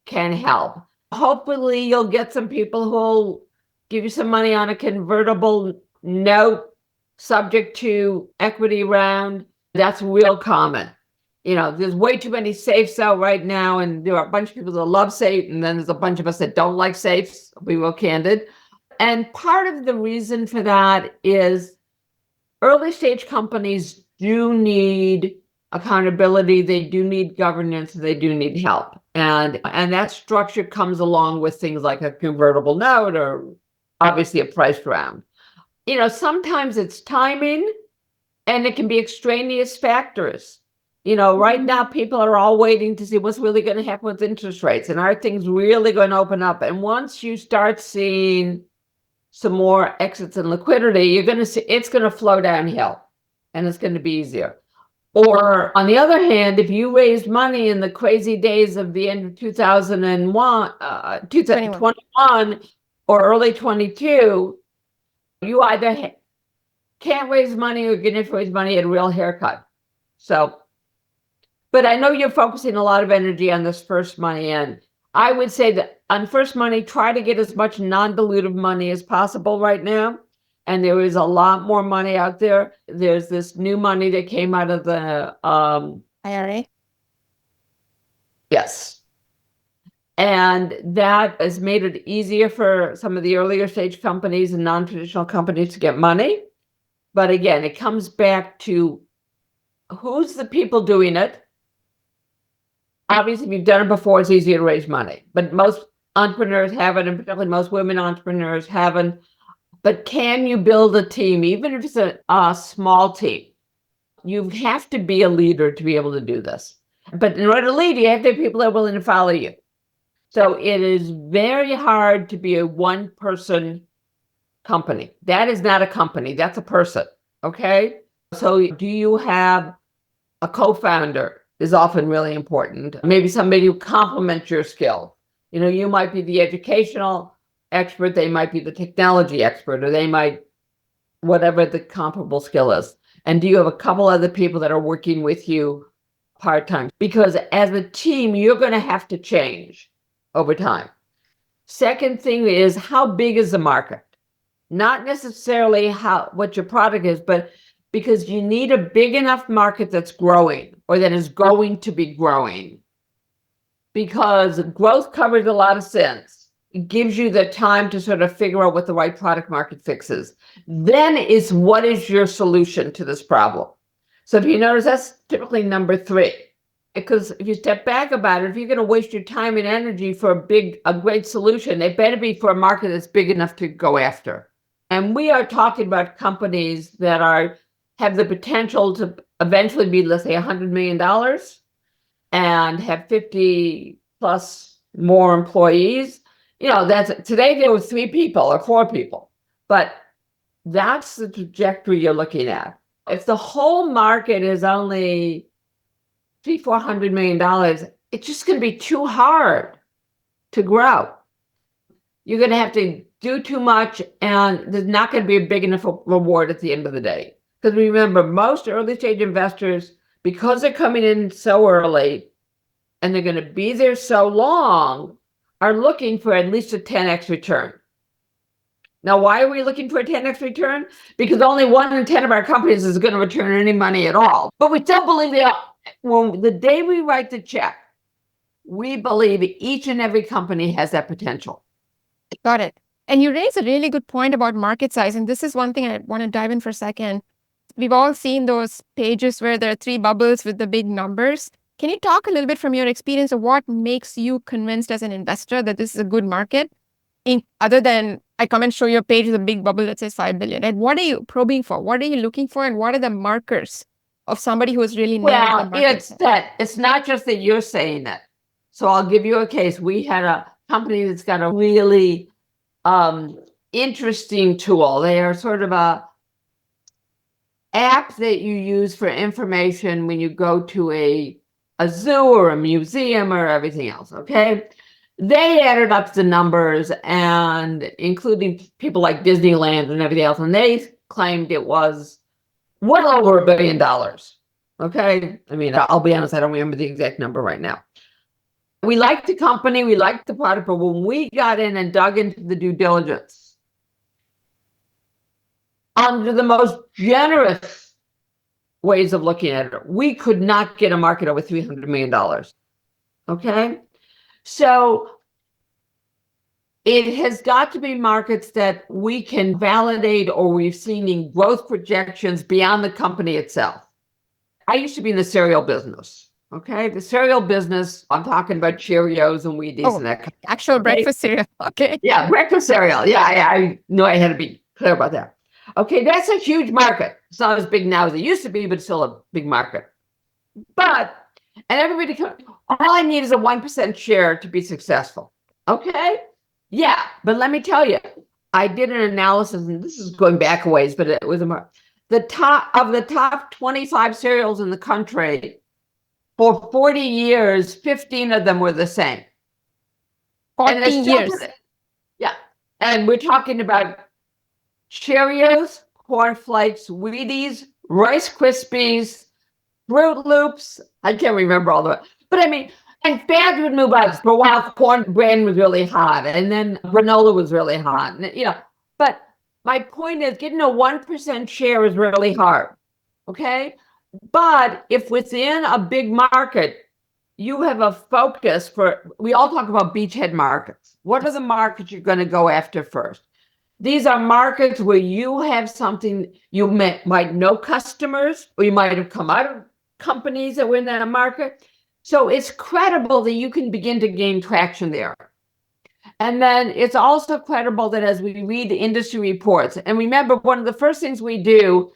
can help. Hopefully you'll get some people who'll give you some money on a convertible note subject to equity round. That's real common. There's way too many safes out right now, and there are a bunch of people that love safe, and then there's a bunch of us that don't like safes. I'll be real candid. And part of the reason for that is early stage companies do need accountability. They do need governance. They do need help. And that structure comes along with things like a convertible note or obviously a priced round. Sometimes it's timing and it can be extraneous factors. Right now people are all waiting to see what's really going to happen with interest rates and are things really going to open up. And once you start seeing some more exits and liquidity, you're going to see it's going to flow downhill and it's going to be easier. Or on the other hand, if you raised money in the crazy days of the end of 2021 or early 22, you either can't raise money or going to raise money at a real haircut. So, but I know you're focusing a lot of energy on this first money, and I would say that on first money, try to get as much non-dilutive money as possible right now. And there is a lot more money out there. There's this new money that came out of the IRA. Yes. And that has made it easier for some of the earlier stage companies and non-traditional companies to get money. But again, it comes back to who's the people doing it. Obviously, if you've done it before, it's easier to raise money. But most entrepreneurs haven't, and particularly most women entrepreneurs haven't. But can you build a team, even if it's a small team? You have to be a leader to be able to do this. But in order to lead, you have to have people that are willing to follow you. So it is very hard to be a one-person company. That is not a company. That's a person. Okay? So do you have a co-founder is often really important. Maybe somebody who complements your skill. You might be the educational expert, they might be the technology expert, or they might, whatever the comparable skill is. And do you have a couple other people that are working with you part-time? Because as a team, you're going to have to change over time. Second thing is, how big is the market? Not necessarily what your product is, but because you need a big enough market that's growing or that is going to be growing. Because growth covers a lot of sins. gives you the time to sort of figure out what the right product market fix is. Then is what is your solution to this problem? So if you notice, that's typically number 3. Because if you step back about it, if you're going to waste your time and energy for a great solution, it better be for a market that's big enough to go after. And we are talking about companies that have the potential to eventually be, let's say, $100 million and have 50 plus more employees. Today there were 3 people or 4 people, but that's the trajectory you're looking at. If the whole market is only $300-400 million, it's just going to be too hard to grow. You're going to have to do too much, and there's not going to be a big enough reward at the end of the day. Because remember, most early stage investors, because they're coming in so early and they're going to be there so long, are looking for at least a 10x return. Now, why are we looking for a 10x return? Because only 1 in 10 of our companies is going to return any money at all. But we still believe the day we write the check, we believe each and every company has that potential. Got it. And you raise a really good point about market size. And this is one thing I want to dive in for a second. We've all seen those pages where there are 3 bubbles with the big numbers. Can you talk a little bit from your experience of what makes you convinced as an investor that this is a good market? Other than I come and show you a page with a big bubble that says 5 billion, right? What are you probing for? What are you looking for? And what are the markers of somebody who is really nailed the market? It's not just that you're saying it. So I'll give you a case. We had a company that's got a really interesting tool. They are sort of a app that you use for information when you go to a zoo or a museum or everything else, okay? They added up the numbers, and including people like Disneyland and everything else, and they claimed it was well over $1 billion. Okay. I mean, I'll be honest, I don't remember the exact number right now. We liked the company, we liked the product, but when we got in and dug into the due diligence, under the most generous ways of looking at it, we could not get a market over $300 million. Okay. So it has got to be markets that we can validate or we've seen in growth projections beyond the company itself. I used to be in the cereal business. Okay. The cereal business, I'm talking about Cheerios and Wheaties and that kind of actual okay? breakfast cereal. Okay. Yeah. Breakfast cereal. Yeah. I knew I had to be clear about that. Okay. That's a huge market. It's not as big now as it used to be, but it's still a big market. And everybody, all I need is a 1% share to be successful. Okay. Yeah. But let me tell you, I did an analysis, and this is going back a ways, but it was the top 25 cereals in the country for 40 years, 15 of them were the same. 14 years. Yeah. And we're talking about Cheerios, Corn Flakes, Wheaties, Rice Krispies, Fruit Loops. I can't remember all of it. But I mean, and fads would move up. For a while, Corn Bran was really hot, and then granola was really hot. And, but my point is, getting a 1% share is really hard. Okay. But if within a big market, you have a focus we all talk about beachhead markets. What are the markets you're going to go after first? These are markets where you have something, you might know customers, or you might have come out of companies that were in that market. So it's credible that you can begin to gain traction there. And then it's also credible that as we read the industry reports, and remember, one of the first things we do,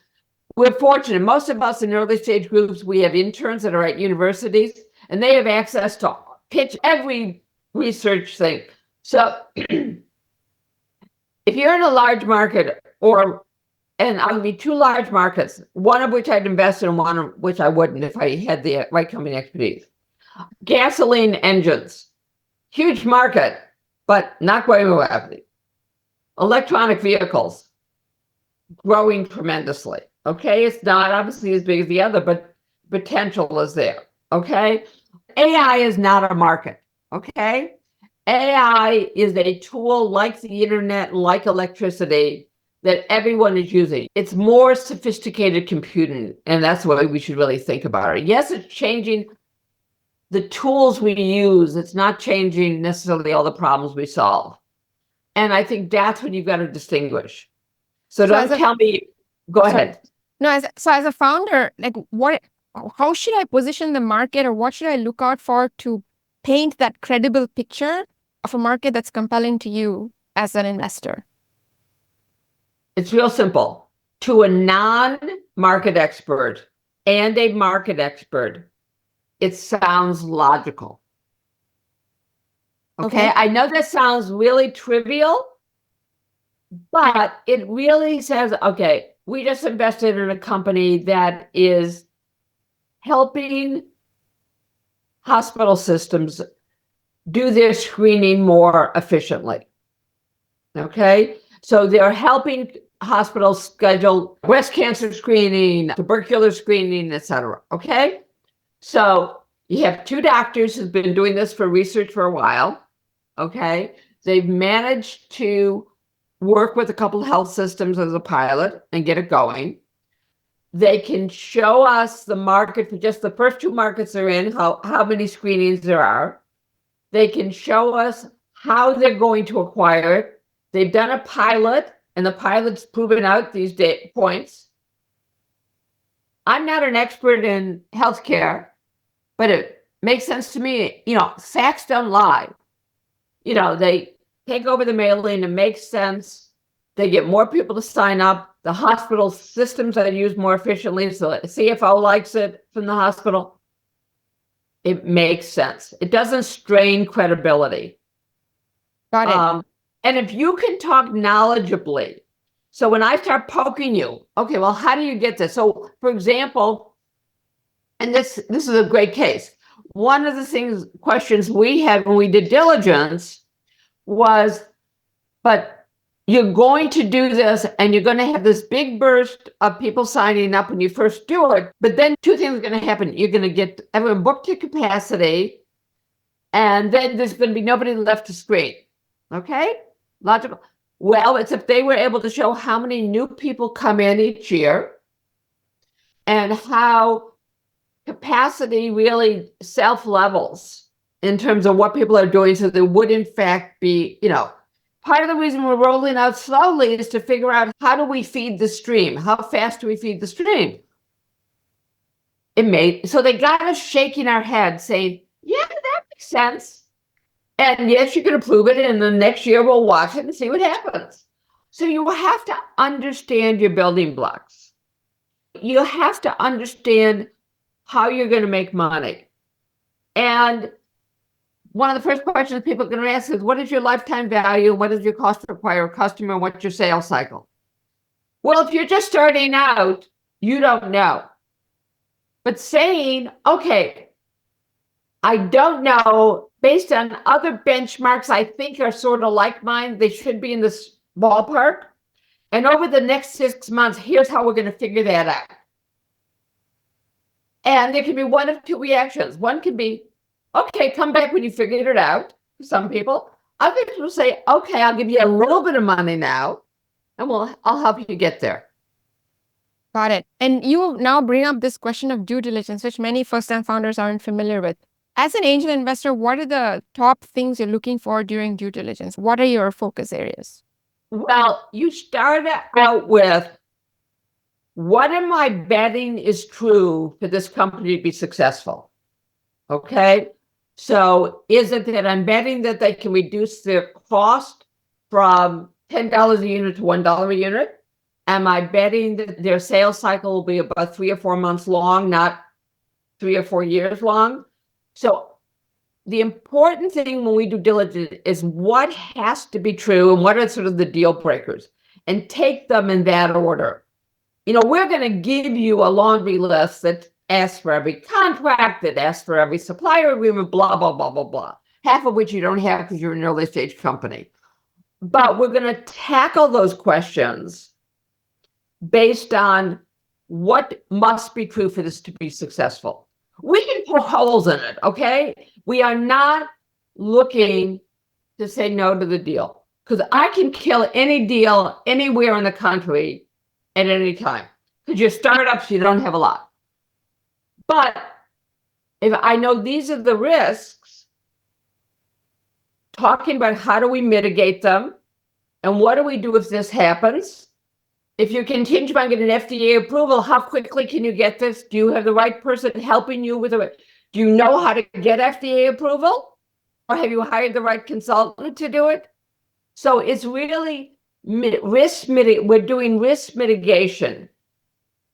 we're fortunate, most of us in early stage groups, we have interns that are at universities, and they have access to pitch every research thing. So if you're in a large market, and I'll be 2 large markets, one of which I'd invest in, one of which I wouldn't if I had the right company expertise. Gasoline engines, huge market, but not growing rapidly. Electronic vehicles, growing tremendously. Okay, it's not obviously as big as the other, but potential is there. Okay, AI is not a market. Okay, AI is a tool like the internet, like electricity, that everyone is using. It's more sophisticated computing, and that's the way we should really think about it. Yes, it's changing the tools we use. It's not changing necessarily all the problems we solve. And I think that's when you've got to distinguish. So So don't tell me, go sorry. ahead. No, as a founder, like how should I position the market, or what should I look out for to paint that credible picture of a market that's compelling to you as an investor? It's real simple. To a non-market expert and a market expert, it sounds logical. Okay. I know that sounds really trivial, but it really says, okay, we just invested in a company that is helping hospital systems do their screening more efficiently. Okay. So they're helping hospitals schedule breast cancer screening, tuberculosis screening, et cetera. Okay. So you have two doctors who've been doing this for research for a while. Okay. They've managed to work with a couple of health systems as a pilot and get it going. They can show us the market for just the first two markets they're in, how many screenings there are. They can show us how they're going to acquire it. They've done a pilot, and the pilot's proven out these points. I'm not an expert in healthcare, but it makes sense to me. Facts don't lie. They take over the mailing. It makes sense. They get more people to sign up. The hospital systems are used more efficiently. So the CFO likes it from the hospital. It makes sense. It doesn't strain credibility. Got it. And if you can talk knowledgeably, so when I start poking you, okay, well, how do you get this? So, for example, and this is a great case. One of the questions we had when we did diligence was, but you're going to do this and you're going to have this big burst of people signing up when you first do it. But then two things are going to happen. You're going to get everyone booked to capacity, and then there's going to be nobody left to screen. Okay? Logical. Well, it's if they were able to show how many new people come in each year and how capacity really self-levels in terms of what people are doing, so there would in fact be, part of the reason we're rolling out slowly is to figure out, how do we feed the stream? How fast do we feed the stream? So they got us shaking our heads saying, yeah, that makes sense. And yes, you can approve it, and the next year we'll watch it and see what happens. So you have to understand your building blocks. You have to understand how you're going to make money. And one of the first questions people are going to ask is, what is your lifetime value? What is your cost to acquire a customer? What's your sales cycle? Well, if you're just starting out, you don't know. But saying, okay, I don't know, based on other benchmarks I think are sort of like mine, they should be in this ballpark. And over the next 6 months, here's how we're going to figure that out. And there can be one of two reactions. One can be, okay, come back when you figured it out, for some people. Other people say, okay, I'll give you a little bit of money now, and I'll help you get there. Got it. And you now bring up this question of due diligence, which many first-time founders aren't familiar with. As an angel investor, what are the top things you're looking for during due diligence? What are your focus areas? Well, you start out with, what am I betting is true for this company to be successful? Okay. So is it that I'm betting that they can reduce their cost from $10 a unit to $1 a unit? Am I betting that their sales cycle will be about 3 or 4 months long, not 3 or 4 years long? So the important thing when we do diligence is what has to be true and what are sort of the deal breakers, and take them in that order. We're going to give you a laundry list that asks for every contract, that asks for every supplier agreement, blah, blah, blah, blah, blah. Half of which you don't have because you're an early stage company. But we're going to tackle those questions based on what must be true for this to be successful. We can put holes in it, okay? We are not looking to say no to the deal, because I can kill any deal anywhere in the country at any time, because your startups, you don't have a lot. But if I know these are the risks, talking about how do we mitigate them, And what do we do if this happens? If you're contingent upon getting FDA approval, how quickly can you get this? Do you have the right person helping you with it? Do you know how to get FDA approval? Or have you hired the right consultant to do it? So it's really we're doing risk mitigation.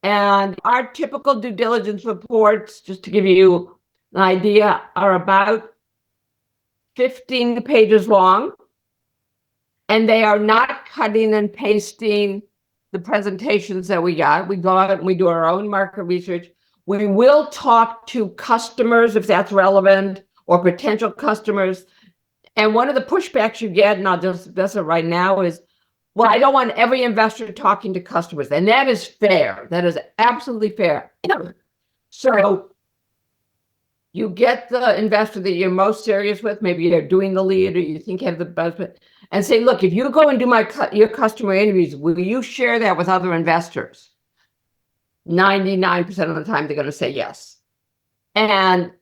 And our typical due diligence reports, just to give you an idea, are about 15 pages long. And they are not cutting and pasting the presentations that we got. We go out and we do our own market research. We will talk to customers if that's relevant, or potential customers. And one of the pushbacks you get, and I'll just address it right now, is, well, I don't want every investor talking to customers. And that is fair. That is absolutely fair. So you get the investor that you're most serious with, maybe they're doing the lead or you think you have the best, and say, look, if you go and do your customer interviews, will you share that with other investors? 99% of the time, they're going to say yes. And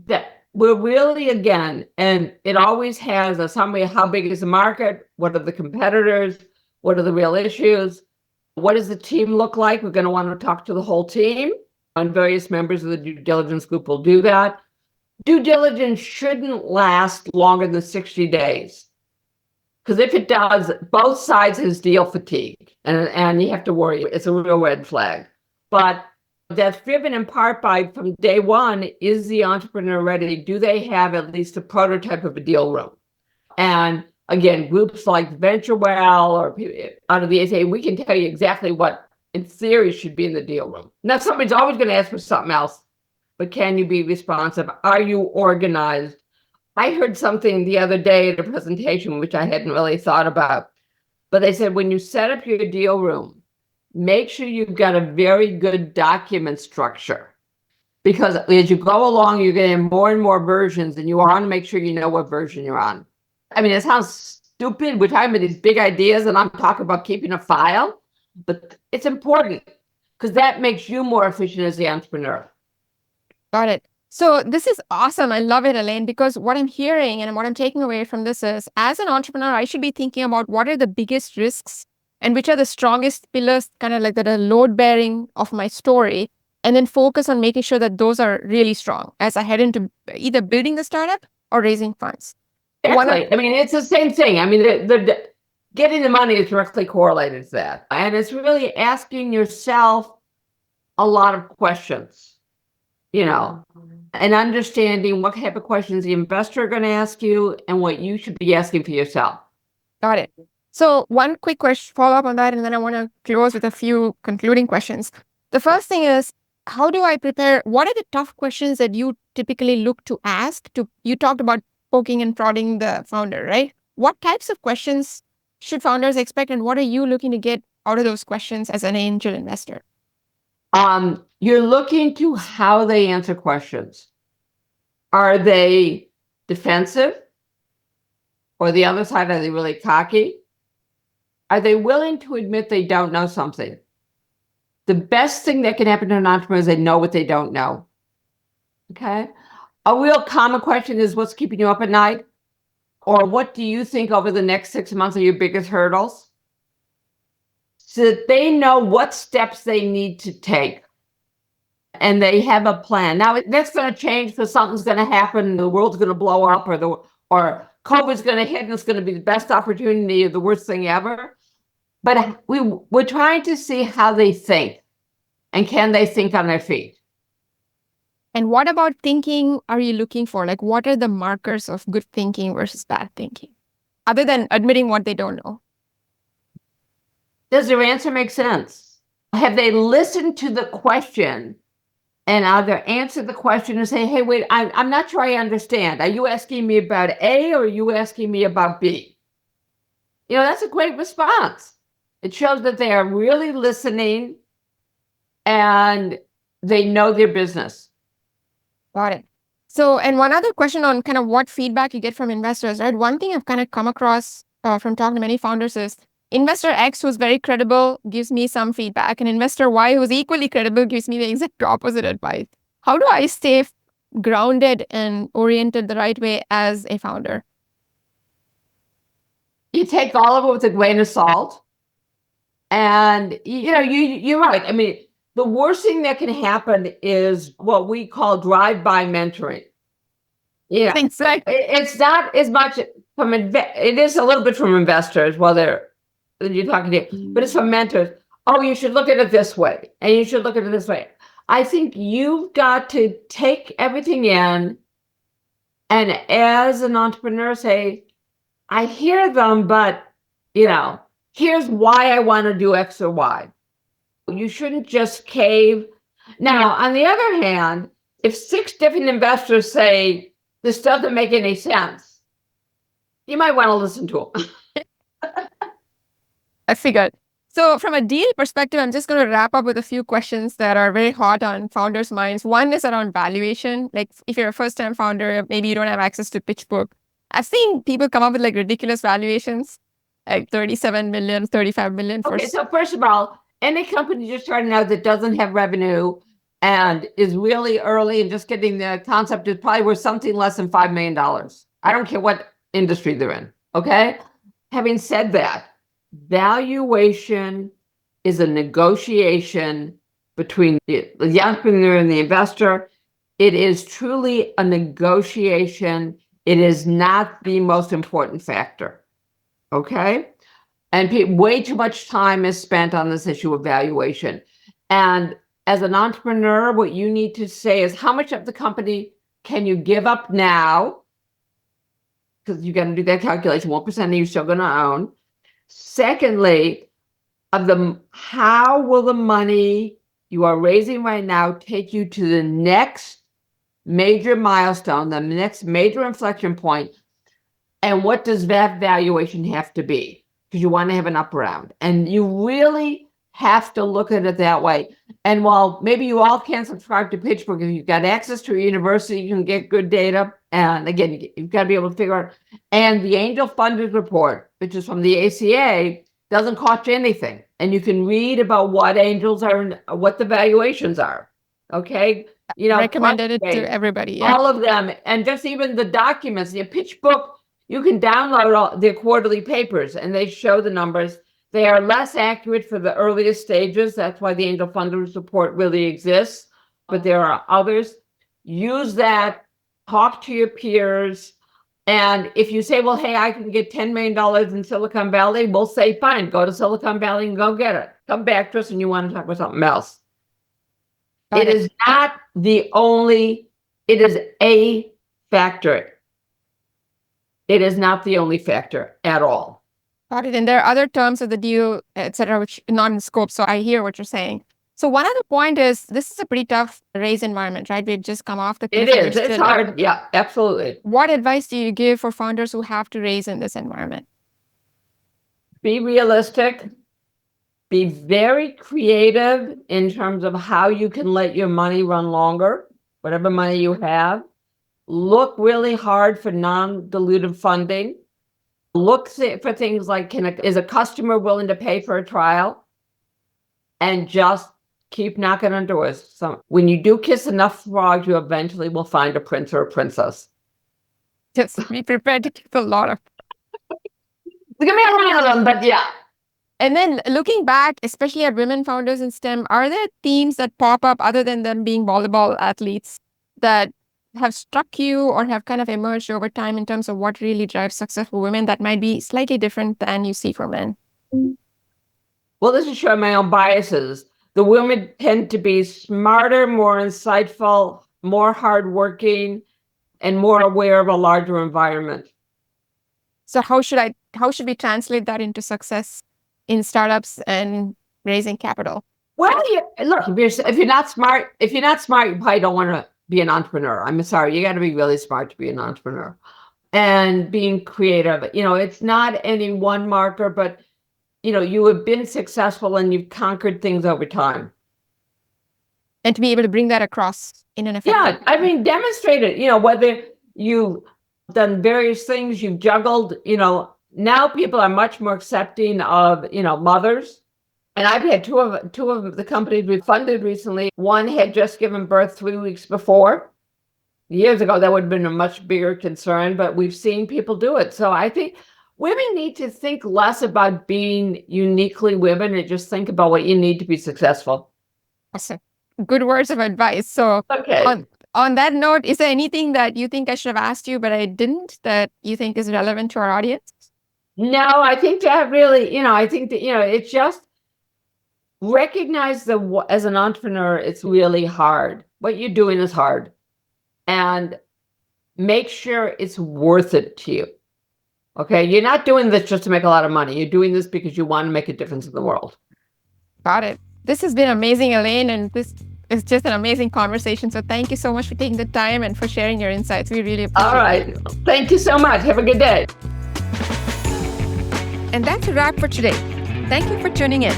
that we're really, again, and it always has a summary of how big is the market, what are the competitors, what are the real issues, what does the team look like? We're going to want to talk to the whole team, and various members of the due diligence group will do that. Due diligence shouldn't last longer than 60 days. Because if it does, both sides has deal fatigue, and you have to worry. It's a real red flag. But that's driven in part by, from day one, is the entrepreneur ready? Do they have at least a prototype of a deal room? And again, groups like VentureWell or out of the ASA, we can tell you exactly what, in theory, should be in the deal room. Now, somebody's always going to ask for something else, but can you be responsive? Are you organized? I heard something the other day at a presentation, which I hadn't really thought about, but they said, when you set up your deal room, make sure you've got a very good document structure, because as you go along, you're getting more and more versions, and you want to make sure you know what version you're on. I mean, it sounds stupid. We're talking about these big ideas, and I'm talking about keeping a file, but it's important because that makes you more efficient as the entrepreneur. Got it. So this is awesome. I love it, Elaine, because what I'm hearing and what I'm taking away from this is, as an entrepreneur, I should be thinking about what are the biggest risks and which are the strongest pillars, kind of like that are load bearing of my story, and then focus on making sure that those are really strong as I head into either building the startup or raising funds. Exactly. I mean, it's the same thing. I mean, the getting the money is directly correlated to that. And it's really asking yourself a lot of questions, and understanding what type of questions the investor are going to ask you and what you should be asking for yourself. Got it. So one quick question, follow up on that, and then I want to close with a few concluding questions. The first thing is, how do I prepare? What are the tough questions that you typically look to ask? You talked about poking and prodding the founder, right? What types of questions should founders expect, and what are you looking to get out of those questions as an angel investor? You're looking to how they answer questions. Are they defensive? Or the other side, are they really cocky? Are they willing to admit they don't know something? The best thing that can happen to an entrepreneur is they know what they don't know. Okay? A real common question is, what's keeping you up at night? Or what do you think over the next 6 months are your biggest hurdles? So that they know what steps they need to take. And they have a plan. Now, that's going to change because something's going to happen. The world's going to blow up, or COVID's going to hit, and it's going to be the best opportunity or the worst thing ever. But we're trying to see how they think, and can they think on their feet. And what about thinking are you looking for? Like, what are the markers of good thinking versus bad thinking, other than admitting what they don't know? Does their answer make sense? Have they listened to the question and either answer the question and say, hey, wait, I'm not sure I understand. Are you asking me about A, or are you asking me about B? That's a great response. It shows that they are really listening and they know their business. Got it. So, and one other question on kind of what feedback you get from investors, right? One thing I've kind of come across from talking to many founders is investor X, who's very credible, gives me some feedback, and investor Y, who's equally credible, gives me the exact opposite advice. How do I stay grounded and oriented the right way as a founder? take all of it with a grain of salt. And you're right. I mean, the worst thing that can happen is what we call drive-by mentoring. Yeah, Exactly. it's not as much from it is a little bit from investors while you're talking to, but it's from mentors. Oh, you should look at it this way, and you should look at it this way. I think you've got to take everything in, and as an entrepreneur, say, I hear them, but here's why I want to do X or Y. You shouldn't just cave. Now, on the other hand, if 6 different investors say this doesn't make any sense, you might want to listen to them. I figured. So from a deal perspective, I'm just going to wrap up with a few questions that are very hot on founders' minds. One is around valuation. Like if you're a first-time founder, maybe you don't have access to pitch book. I've seen people come up with like ridiculous valuations, like 37 million, 35 million. Okay, so first of all, any company just starting out that doesn't have revenue and is really early and just getting the concept is probably worth something less than $5 million. I don't care what industry they're in, okay? Having said that, valuation is a negotiation between the entrepreneur and the investor. It is truly a negotiation. It is not the most important factor, okay? And way too much time is spent on this issue of valuation. And as an entrepreneur, what you need to say is how much of the company can you give up now? Because you got to do that calculation. What percent are you still going to own? Secondly, how will the money you are raising right now take you to the next major milestone, the next major inflection point? And what does that valuation have to be? Because you want to have an up round. And you really have to look at it that way. And while maybe you all can't subscribe to PitchBook, if you've got access to a university, you can get good data. And again, you've got to be able to figure out. And the Angel Funders Report, which is from the ACA, doesn't cost you anything. And you can read about what angels are and what the valuations are. Okay? Recommended it to everybody. Yeah. All of them. And just even the documents, the PitchBook, you can download all their quarterly papers and they show the numbers. They are less accurate for the earliest stages. That's why the Angel Funders Report really exists. But there are others. Use that, talk to your peers. And if you say, well, hey, I can get $10 million in Silicon Valley, we'll say, fine, go to Silicon Valley and go get it. Come back to us and you want to talk about something else. It is not the only, it is a factor. It is not the only factor at all. Got it. And there are other terms of the deal, et cetera, which are not in scope. So I hear what you're saying. So one other point is this is a pretty tough raise environment, right? We've just come off the cliff. It is. It's hard. Yeah, absolutely. What advice do you give for founders who have to raise in this environment? Be realistic. Be very creative in terms of how you can let your money run longer, whatever money you have. Look really hard for non-dilutive funding. Look for things like, is a customer willing to pay for a trial? And just keep knocking on doors. So when you do kiss enough frogs, you eventually will find a prince or a princess. Just be prepared to kiss a lot of. Give me a lot of them, but yeah. And then looking back, especially at women founders in STEM, are there themes that pop up other than them being volleyball athletes that have struck you or have kind of emerged over time in terms of what really drives success for women that might be slightly different than you see for men? Well, this is showing my own biases. The women tend to be smarter, more insightful, more hardworking, and more aware of a larger environment. So how should we translate that into success in startups and raising capital? Well, look, if you're not smart, you probably don't want to be an entrepreneur. I'm sorry, you got to be really smart to be an entrepreneur. And being creative, it's not any one marker, but you have been successful and you've conquered things over time. And to be able to bring that across in an effective. Yeah, I mean, demonstrate it, whether you've done various things, you've juggled, now people are much more accepting of, mothers. And I've had two of the companies we funded recently. One had just given birth 3 weeks before. Years ago, that would have been a much bigger concern, but we've seen people do it. So I think women need to think less about being uniquely women and just think about what you need to be successful. Awesome. Good words of advice. So Okay. on that note, is there anything that you think I should have asked you, but I didn't, that you think is relevant to our audience? No, I think that really, I think that, it's just recognize as an entrepreneur, it's really hard. What you're doing is hard. And make sure it's worth it to you. Okay. You're not doing this just to make a lot of money. You're doing this because you want to make a difference in the world. Got it. This has been amazing, Elaine, and this is just an amazing conversation. So thank you so much for taking the time and for sharing your insights. We really appreciate it. All right. Thank you so much. Have a good day. And that's a wrap for today. Thank you for tuning in.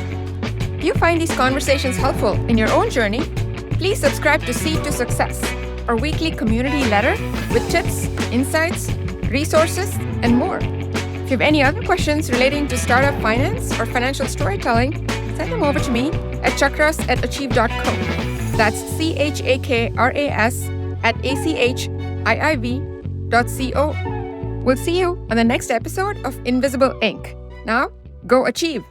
If you find these conversations helpful in your own journey, please subscribe to Seed to Success, our weekly community letter with tips, insights, resources, and more. If you have any other questions relating to startup finance or financial storytelling, send them over to me at chakras@achieve.co. That's chakras@achiiv.co. We'll see you on the next episode of Invisible Ink. Now, go achieve.